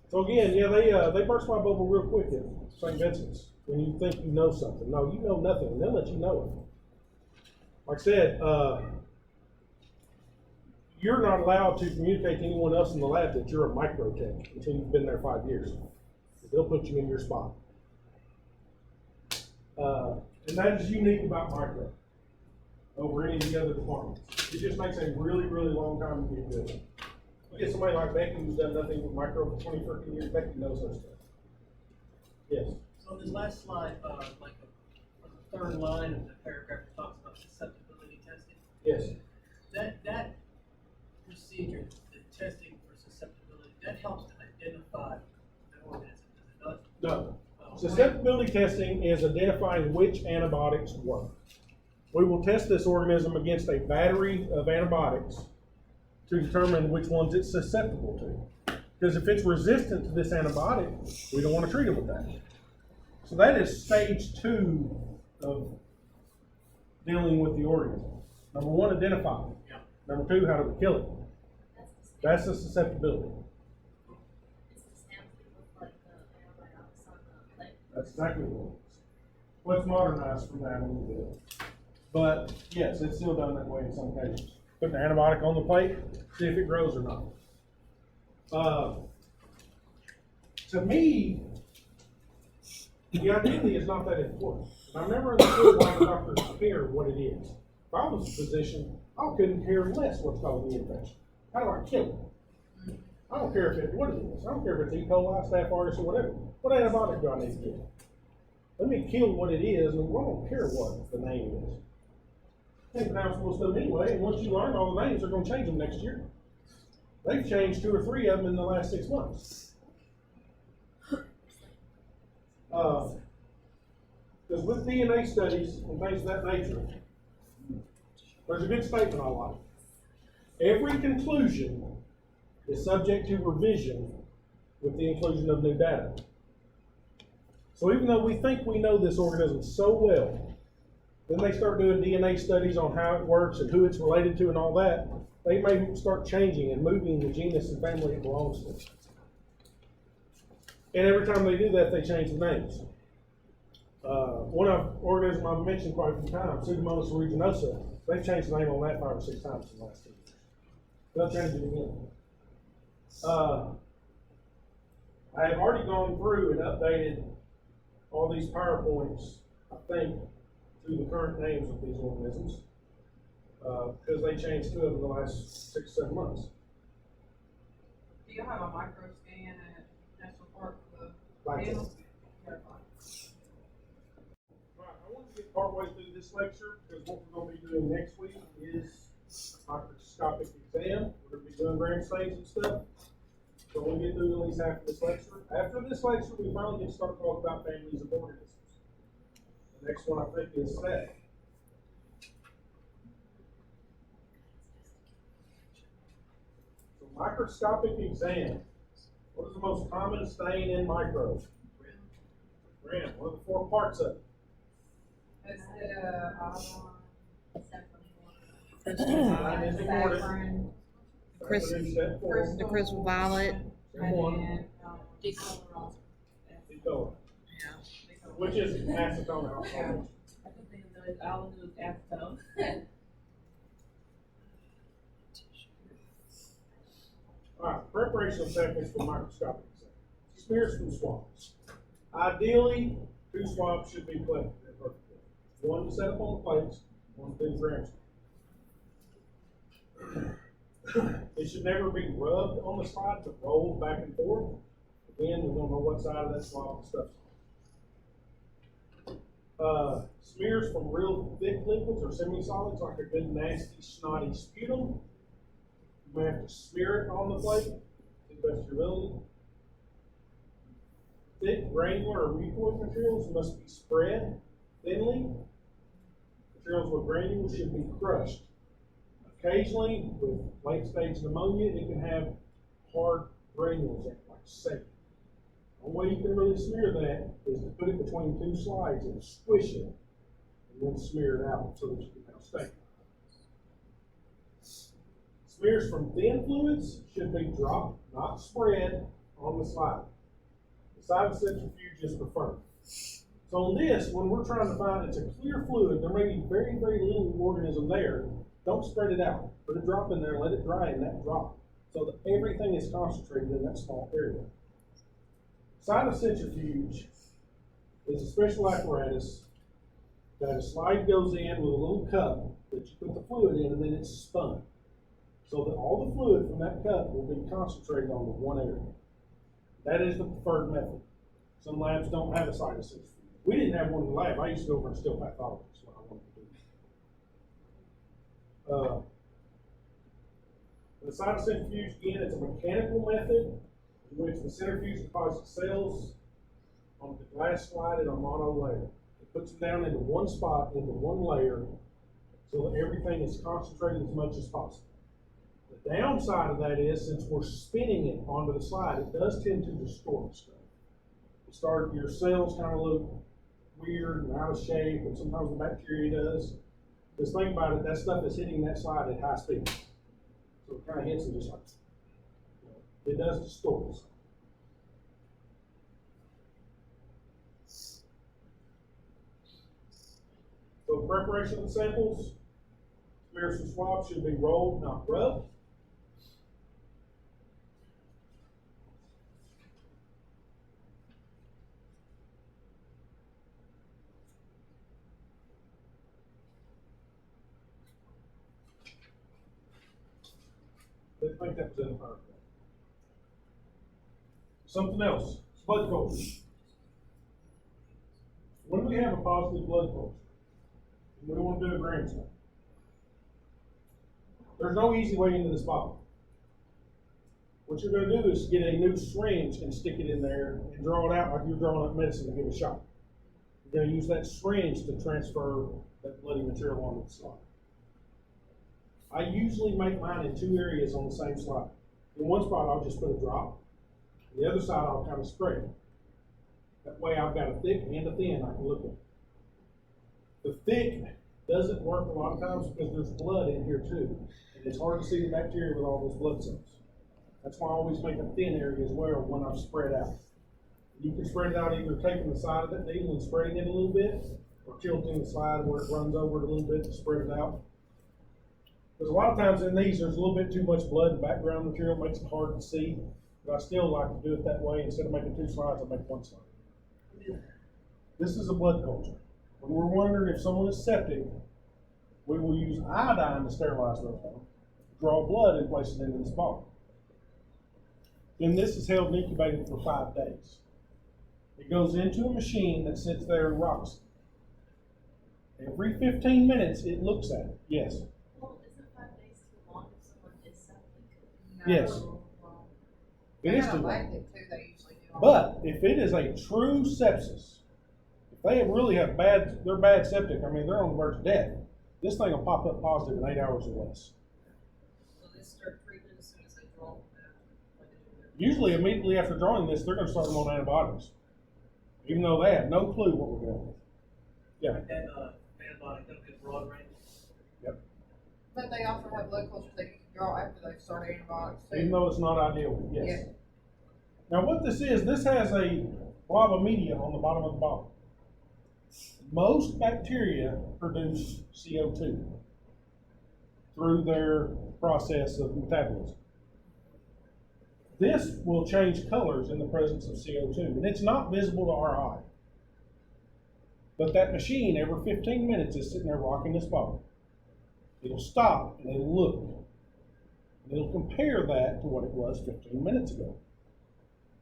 So again, yeah, they burst my bubble real quick at St. Vincent's when you think you know something. No, you know nothing, and they'll let you know it. Like I said, you're not allowed to communicate to anyone else in the lab that you're a microtech until you've been there 5 years. They'll put you in your spot. And that is unique about micro over any of the other departments. It just makes a really, really long time to get good. You get somebody like Becky who's done nothing with micro for 20, 30 years, Becky knows her stuff. Yes. So this last slide, on the third line of the paragraph that talks about susceptibility testing. Yes. That procedure, the testing for susceptibility, that helps to identify the organism, does it not? No. Oh, Susceptibility testing is identifying which antibiotics work. We will test this organism against a battery of antibiotics to determine which ones it's susceptible to. Because if it's resistant to this antibiotic, we don't want to treat it with that. So that is stage 2 of dealing with the organism. Number 1, identify it. Yeah. Number 2, how do we kill it? That's the susceptibility. It's the stamp with like the antibiotics on the plate. That's exactly what it is. Well, it's modernized from that a little bit. But yes, it's still done that way in some cases. Put an antibiotic on the plate, see if it grows or not. To me, the identity is not that important. And I've never understood why the doctors care what it is. If I was a physician, I couldn't care less what's causing the infection. How do I kill it? I don't care what it is. I don't care if it's E. coli, Staph aureus, or whatever. What antibiotic do I need to give? Let me kill what it is, and I don't care what the name is. I think now I'm supposed to do them anyway, and once you learn all the names, they're going to change them next year. They've changed 2 or 3 of them in the last 6 months. Because with DNA studies and things of that nature, there's a good statement I like. Every conclusion is subject to revision with the inclusion of new data. So even though we think we know this organism so well, then they start doing DNA studies on how it works and who it's related to and all that, they may start changing and moving the genus and family it belongs to. And every time they do that, they change the names. One organism I've mentioned quite a few times, Pseudomonas aeruginosa, they've changed the name on that 5 or 6 times in the last 2 years. They'll change it again. I have already gone through and updated all these PowerPoints, I think, to the current names of these organisms, because they changed 2 of them in the last 6 or 7 months. Do you have a micro scan at National Park for the Like that. animals? Right, I want to get partway through this lecture because what we're going to be doing next week is microscopic exam. We're going to be doing gram stains and stuff. So we'll get through at least half of this lecture. After this lecture, we finally get to start talking about families of organisms. The next one I think is that. So microscopic exam. What is the most common stain in microbes? Gram. What are the 4 parts of it? It's Nine is important. saffron, Step 4. The crystal violet. Step and 1. then, Decolorant. Decolor. Which is acetone alcohol. I can think of those, all of those acetone. Alright, preparation of samples for microscopic exam. Smears from swabs. Ideally, 2 swabs should be collected in perfect order. 1 to set up on the plates, 1 to do gram stain. It should never be rubbed on the spot, but rolled back and forth. Again, we don't know what side of that swab the stuff's on. Smears from real thick liquids or semi-solids, like a good nasty snotty sputum. You may have to smear it on the plate to the best of your ability. Thick, granular, or mucoid materials must be spread thinly. Materials with granules should be crushed. Occasionally, with late-stage pneumonia, it can have hard granules in it, like sand. The only way you can really smear that is to put it between 2 slides and squish it, and then smear it out so that you can have stain. Smears from thin fluids should be dropped, not spread, on the slide. The side of centrifuge is preferred. So on this, when we're trying to find it's a clear fluid, there may be very, very little organism there. Don't spread it out. Put a drop in there, let it dry in that drop, so that everything is concentrated in that small area. Side of centrifuge is a special apparatus that a slide goes in with a little cup that you put the fluid in, and then it's spun. So that all the fluid from that cup will be concentrated on the one area. That is the preferred method. Some labs don't have a side of centrifuge. We didn't have one in the lab. I used to go over and steal pathology. That's what I wanted to do. The side of centrifuge, again, it's a mechanical method in which the centrifuge deposits cells on the glass slide and a mono layer. It puts them down into one spot, into one layer, so that everything is concentrated as much as possible. The downside of that is, since we're spinning it onto the slide, it does tend to distort stuff. Your cells kind of look weird and out of shape, and sometimes the bacteria does. Just think about it, that stuff is hitting that slide at high speed. So it kind of hits it just like, it does distort. So preparation of the samples, smears and swabs should be rolled, not rubbed. I think that was in the PowerPoint. Something else, blood culture. When we have a positive blood culture, we want to do a gram stain. There's no easy way into this bottle. What you're going to do is get a new syringe and stick it in there and draw it out like you're drawing up medicine to give a shot. You're going to use that syringe to transfer that bloody material onto the slide. I usually make mine in two areas on the same slide. In one spot, I'll just put a drop. The other side, I'll kind of spray it. That way, I've got a thick and a thin I can look at. The thick doesn't work a lot of times because there's blood in here too. And it's hard to see the bacteria with all those blood cells. That's why I always make a thin area as well when I've spread out. You can spread it out either taking the side of that needle and spreading it a little bit, or tilting the slide where it runs over it a little bit to spread it out. Because a lot of times in these, there's a little bit too much blood and background material, makes it hard to see. But I still like to do it that way. Instead of making two slides, I make one slide. This is a blood culture. When we're wondering if someone is septic, we will use iodine to sterilize those things, draw blood and place it into this bottle. Then this is held and incubated for 5 days. It goes into a machine that sits there and rocks it. Every 15 minutes, it looks at it. Yes. Well, isn't 5 days too long if someone is septic? Yes. It is They too have long. elective too, they usually do. But if it is a true sepsis, if they really have they're bad septic, I mean, they're on the verge of death, this thing will pop up positive in 8 hours or less. So they start treatment as soon as they draw them out, like they do their- Usually immediately after drawing this, they're going to start them on antibiotics, even though they have no clue what we're doing. Yeah. Like that, antibiotic, that'll get broad range. But they also have blood cultures that you can draw after they start antibiotics Even too. though it's not ideal, yes. Yeah. Now what this has a blob of media on the bottom of the bottle. Most bacteria produce CO2 through their process of metabolism. This will change colors in the presence of CO2, and it's not visible to our eye. But that machine, every 15 minutes, is sitting there rocking this bottle. It'll stop and it'll look. And it'll compare that to what it was 15 minutes ago.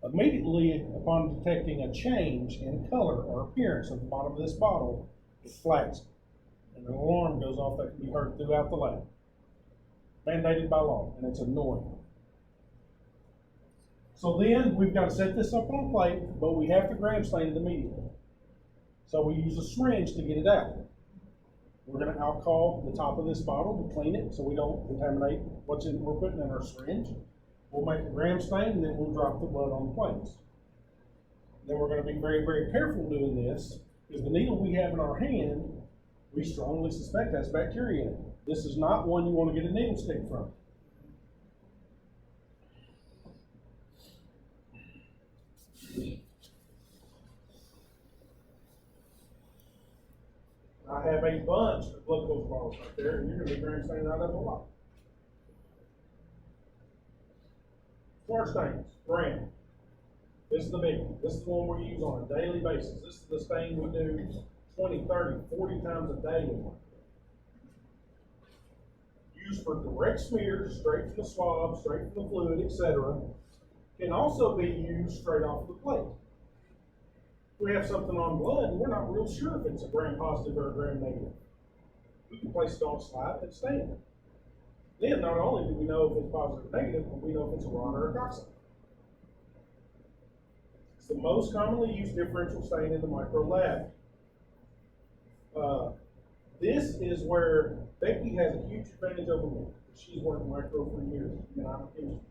Immediately upon detecting a change in color or appearance at the bottom of this bottle, it flags it. And an alarm goes off that can be heard throughout the lab. Mandated by law, and it's annoying. So then we've got to set this up on a plate, but we have to gram stain it immediately. So we use a syringe to get it out. We're going to alcohol the top of this bottle to clean it so we don't contaminate we're putting in our syringe. We'll make a gram stain and then we'll drop the blood on the plates. Then we're going to be very, very careful doing this because the needle we have in our hand, we strongly suspect has bacteria in it. This is not one you want to get a needle stick from. I have a bunch of blood culture bottles right there, and you're going to be gram staining out of a lot. Swart stains, gram. This is the big one. This is the one we use on a daily basis. This is the stain we do 20, 30, 40 times a day in one. Used for direct smears, straight from the swab, straight from the fluid, etc. Can also be used straight off the plate. If we have something on blood, and we're not real sure if it's a gram positive or a gram negative. We can place it on a slide and stain it. Then not only do we know if it's positive or negative, but we know if it's a rod or a toxin. It's the most commonly used differential stain in the micro lab. This is where Becky has a huge advantage over me. She's worked micro for years, and I'm a chemist.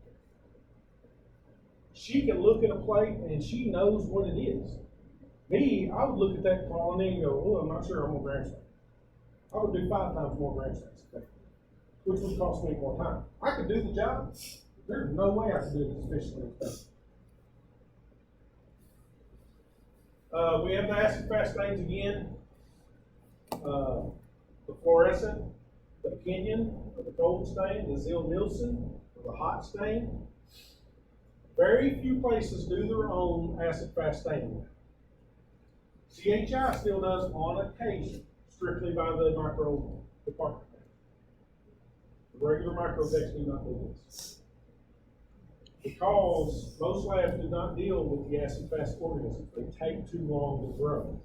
She can look at a plate and she knows what it is. Me, I would look at that colony and go, oh, I'm not sure I'm gonna gram stain. I would do 5 times more gram stains, which would cost me more time. I could do the job. There's no way I could do it as efficiently as that. We have the acid fast stains again. The fluorescent, the Kenyon, or the gold stain, the Ziehl-Neelsen, or the hot stain. Very few places do their own acid fast staining. CHI still does on occasion, strictly by the micro department. The regular microtechs do not do this. Because most labs do not deal with the acid fast organisms. They take too long to grow.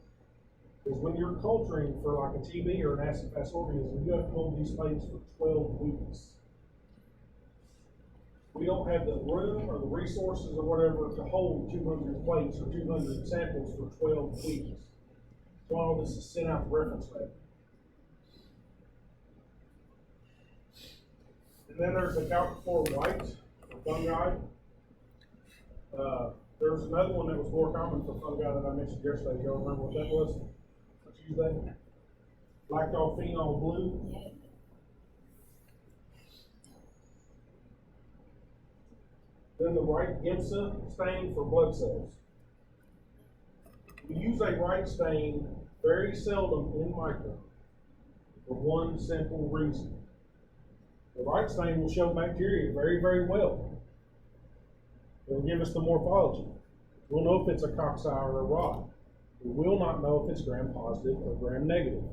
Because when you're culturing for like a TB or an acid fast organism, you have to hold these plates for 12 weeks. We don't have the room or the resources or whatever to hold 200 plates or 200 samples for 12 weeks. So all this is sent out to reference lab. And then there's the calcifor white for fungi. There's another one that was more common for fungi that I mentioned yesterday. Y'all remember what that was? Let's use that. Lactophenol blue. Then the white GIMSA stain for blood cells. We use a white stain very seldom in micro for one simple reason. The white stain will show bacteria very, very well. It will give us the morphology. We'll know if it's a cocci or a rod. We will not know if it's gram positive or gram negative,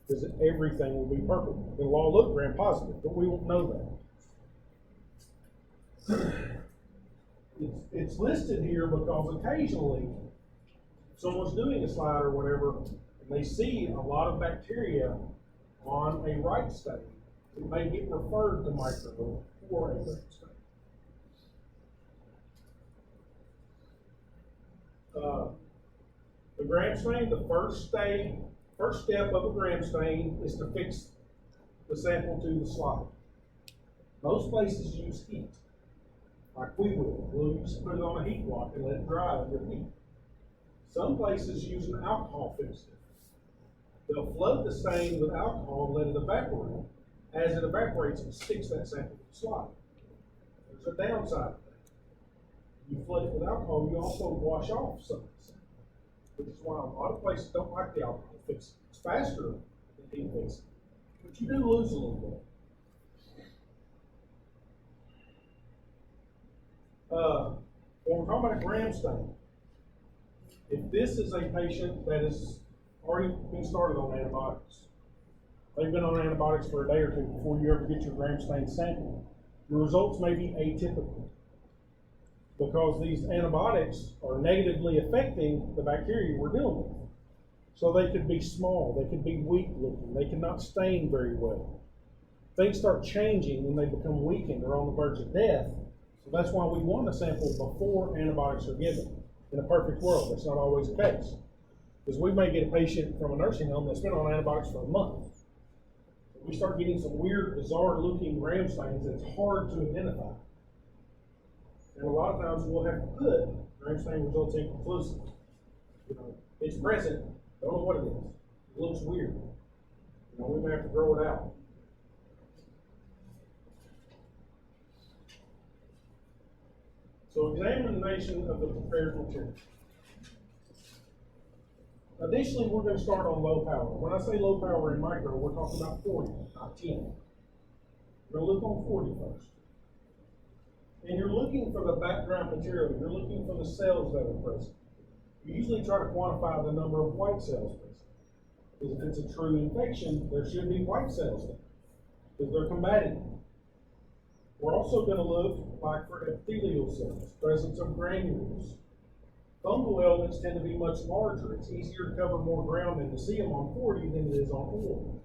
because everything will be purple. It'll all look gram positive, but we won't know that. It's listed here because occasionally someone's doing a slide or whatever, and they see a lot of bacteria on a right stain. It may get referred to micro for a gram stain. The gram stain, the first step of a gram stain is to fix the sample to the slide. Most places use heat, like we will. We'll just put it on a heat block and let it dry under heat. Some places use an alcohol fixer. They'll flood the stain with alcohol and let it evaporate. As it evaporates, it sticks that sample to the slide. There's a downside to that. You flood it with alcohol, you also wash off some of the sand, which is why a lot of places don't like the alcohol fixer. It's faster than heat fixing, but you do lose a little bit. When we're talking about a gram stain, if this is a patient that has already been started on antibiotics, they've been on antibiotics for a day or two before you ever get your gram stain sample, your results may be atypical because these antibiotics are negatively affecting the bacteria we're dealing with. So they could be small, they could be weak looking, they cannot stain very well. Things start changing when they become weakened or on the verge of death. So that's why we want a sample before antibiotics are given. In a perfect world, that's not always the case. Because we may get a patient from a nursing home that's been on antibiotics for a month. We start getting some weird, bizarre looking gram stains that's hard to identify. And a lot of times we'll have to put gram stain results inconclusive. You know, it's present, don't know what it is. It looks weird. You know, we may have to grow it out. So examination of the prepared material. Additionally, we're going to start on low power. When I say low power in micro, we're talking about 40, not 10. We're going to look on 40 first. And you're looking for the background material. You're looking for the cells that are present. You usually try to quantify the number of white cells present. Because if it's a true infection, there should be white cells there. Because they're combating it. We're also going to look like for epithelial cells, presence of granules. Fungal elements tend to be much larger. It's easier to cover more ground and to see them on 40 than it is on oil.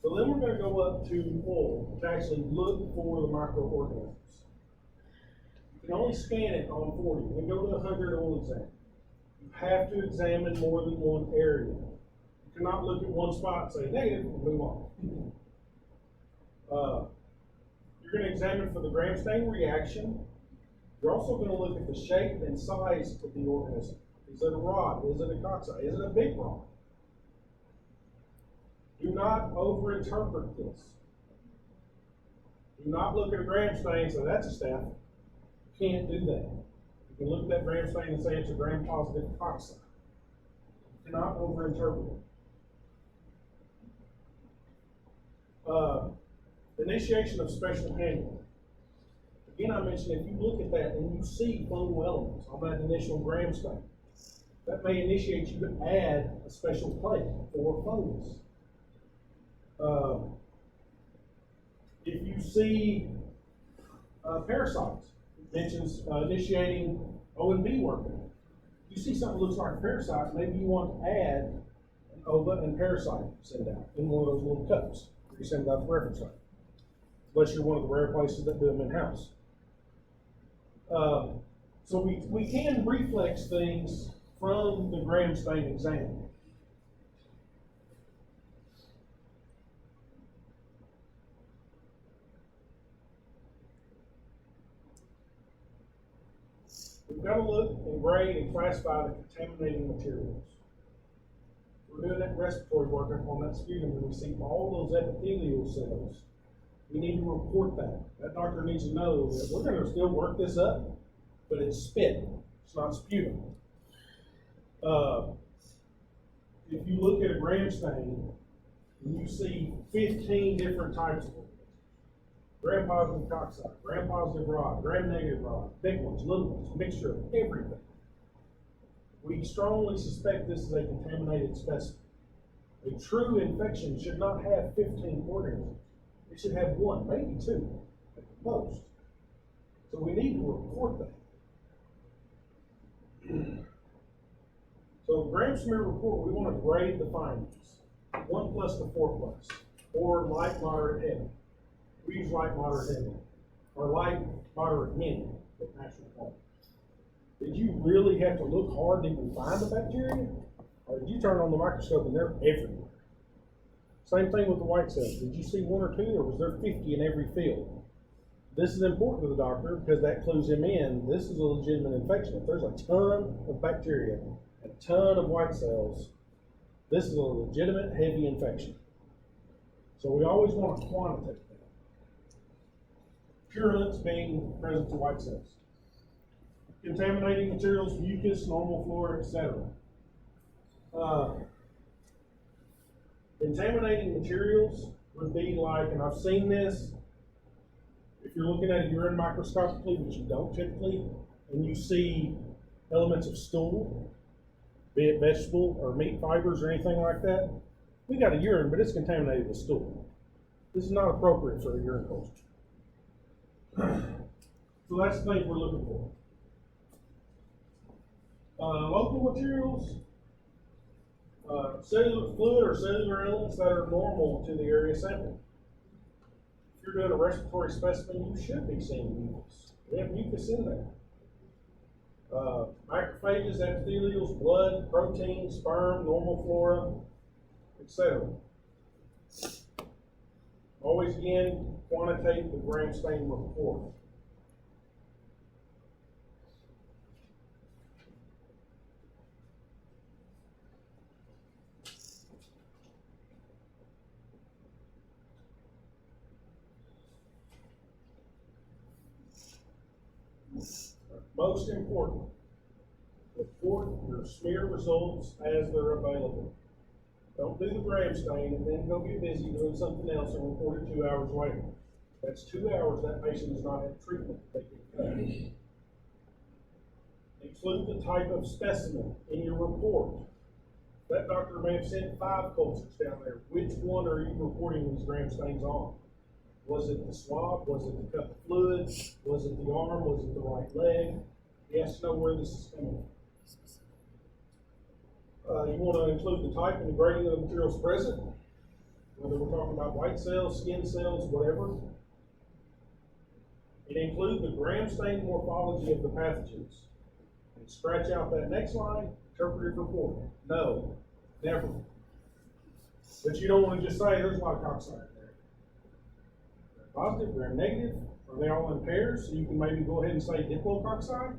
So then we're going to go up to oil to actually look for the microorganisms. You can only scan it on 40, then go to 100 and we'll examine. You have to examine more than one area. You cannot look at one spot and say negative and move on. You're going to examine for the gram stain reaction. You're also going to look at the shape and size of the organism. Is it a rod? Is it a cocci? Is it a big rod? Do not overinterpret this. Do not look at a gram stain and say that's a staph. You can't do that. You can look at that gram stain and say it's a gram-positive cocci. You cannot overinterpret it. Initiation of special handling. Again, I mentioned if you look at that and you see fungal elements on that initial gram stain, that may initiate you to add a special plate for fungus. If you see parasites, it mentions initiating O&B work. If you see something that looks like a parasite, maybe you want to add an ova and parasite send out in one of those little cups. You send out the reference site. Unless you're one of the rare places that do them in-house. So we can reflex things from the gram stain exam. We've got to look and grade and classify the contaminating materials. We're doing that respiratory work on that sputum, and we see all those epithelial cells. We need to report that. That doctor needs to know that we're going to still work this up, but it's spit. It's not sputum. If you look at a gram stain, you see 15 different types of them. Gram-positive cocci, gram-positive rod, gram-negative rod, big ones, little ones, mixture of everything. We strongly suspect this is a contaminated specimen. A true infection should not have 15 organisms. It should have one, maybe two, at the most. So we need to report that. So gram smear report, we want to grade the findings. 1+ to 4+, or light, moderate, heavy. We use light, moderate, heavy, or light, moderate, many, with national point. Did you really have to look hard to even find the bacteria? Or did you turn on the microscope and they're everywhere? Same thing with the white cells. Did you see 1 or 2, or was there 50 in every field? This is important to the doctor because that clues him in. This is a legitimate infection. If there's a ton of bacteria, a ton of white cells, this is a legitimate heavy infection. So we always want to quantitate that. Purulence being present to white cells. Contaminating materials, mucus, normal flora, etc. Contaminating materials would be like, and I've seen this, if you're looking at a urine microscopically, which you don't typically, and you see elements of stool, be it vegetable or meat fibers or anything like that, we got a urine, but it's contaminated with stool. This is not appropriate for a urine culture. So that's the thing we're looking for. Local materials, cellular fluid or cellular elements that are normal to the area sample. If you're doing a respiratory specimen, you should be seeing mucus. We have mucus in there. Macrophages, epithelials, blood, protein, sperm, normal flora, etc. Always again, quantitate the gram stain report. Most important, report your smear results as they're available. Don't do the gram stain and then go get busy doing something else and report it 2 hours later. That's 2 hours that patient does not have treatment that they can cut. Include the type of specimen in your report. That doctor may have sent 5 cultures down there. Which one are you reporting these gram stains on? Was it the swab? Was it the cup of fluid? Was it the arm? Was it the right leg? He has to know where this is coming from. You want to include the type and the grading of the materials present, whether we're talking about white cells, skin cells, whatever. and include the gram-stain morphology of the pathogens. And scratch out that next line, interpretive report. No, never. But you don't want to just say there's a lot of cocci there. Gram positive, gram negative, are they all in pairs? So you can maybe go ahead and say diplococci.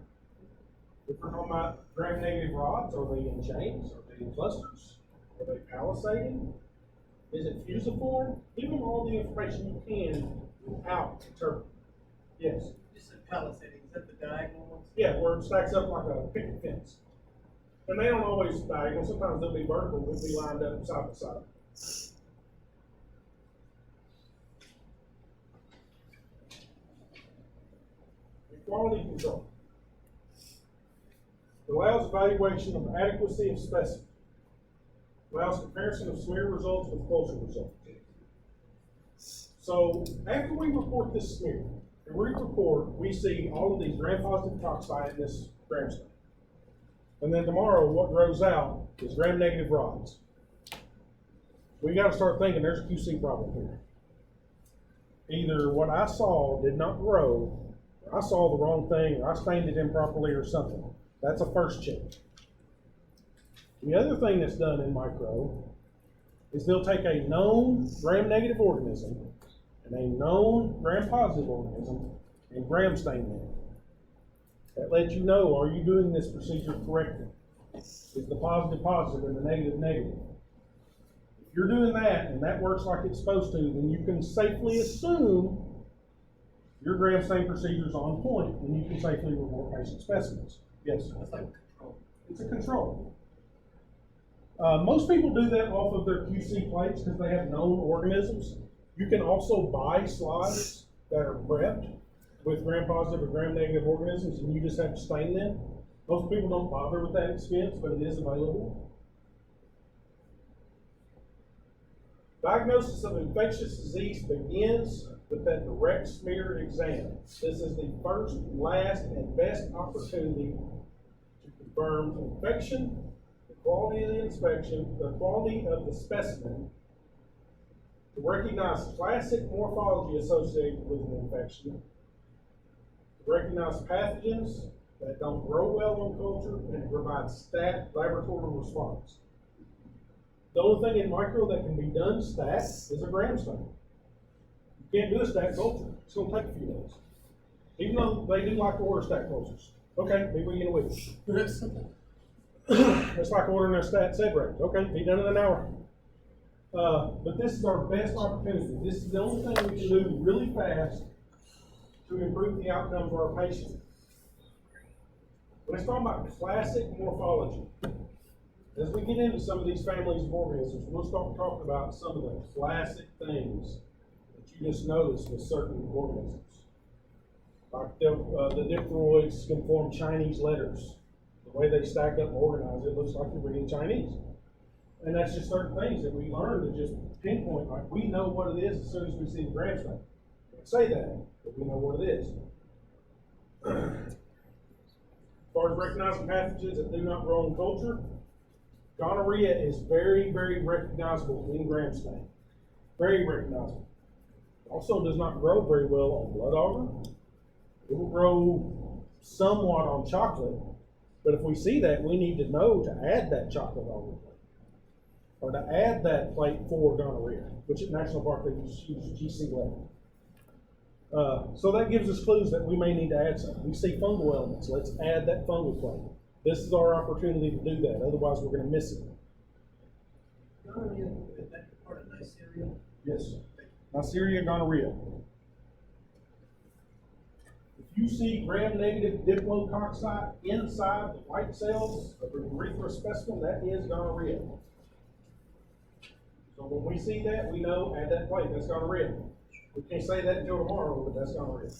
If we're talking about gram-negative rods, are they in chains? Are they in clusters? Are they palisading? Is it fusiform? Give them all the information you can without interpreting. Yes. You said palisading, is that the diagonal ones? Yeah, where it stacks up like a picket fence. And they don't always diagonal, sometimes they'll be vertical, they'll be lined up side by side. Quality control. It allows evaluation of adequacy of specimen. Allows comparison of smear results with culture results. So after we report this smear, and we report, we see all of these gram-positive cocci in this gram stain. And then tomorrow, what grows out is gram-negative rods. We got to start thinking there's a QC problem here. Either what I saw did not grow, or I saw the wrong thing, or I stained it improperly, or something. That's a first check. The other thing that's done in micro is they'll take a known gram-negative organism and a known gram-positive organism and gram stain them. That lets you know, are you doing this procedure correctly? Is the positive positive and the negative negative? If you're doing that and that works like it's supposed to, then you can safely assume your gram stain procedure is on point and you can safely report patient specimens. Yes? That's like control. It's a control. Most people do that off of their QC plates because they have known organisms. You can also buy slides that are prepped with gram-positive or gram-negative organisms, and you just have to stain them. Most people don't bother with that expense, but it is available. Diagnosis of infectious disease begins with that direct smear exam. This is the first, last, and best opportunity to confirm infection, the quality of the inspection, the quality of the specimen, to recognize classic morphology associated with an infection, to recognize pathogens that don't grow well on culture, and to provide stat laboratory response. The only thing in micro that can be done stat is a gram stain. You can't do a stat culture. It's going to take a few days. Even though they do like to order stat cultures. Okay, maybe we get a week. It's like ordering a stat sed rate. Okay, be done in an hour. But this is our best opportunity. This is the only thing we can do really fast to improve the outcome for our patient. Let's talk about classic morphology. As we get into some of these families of organisms, we'll start talking about some of the classic things that you just notice with certain organisms. Like the dipteroids can form Chinese letters. The way they stack up and organize, it looks like you're reading Chinese. And that's just certain things that we learn to just pinpoint. Like we know what it is as soon as we see the gram stain. We can say that, but we know what it is. As far as recognizing pathogens that do not grow in culture, gonorrhea is very, very recognizable in gram stain. Very recognizable. Also does not grow very well on blood agar. It will grow somewhat on chocolate, but if we see that, we need to know to add that chocolate agar plate, or to add that plate for gonorrhea, which at National Park they use GC11. So that gives us clues that we may need to add something. We see fungal elements. Let's add that fungal plate. This is our opportunity to do that. Otherwise, we're going to miss it. Gonorrhea, is that part of Neisseria? Yes. Neisseria gonorrhea. If you see gram-negative diplococci inside the white cells of the urethra specimen, that is gonorrhea. So when we see that, we know add that plate. That's gonorrhea. We can't say that until tomorrow, but that's gonorrhea.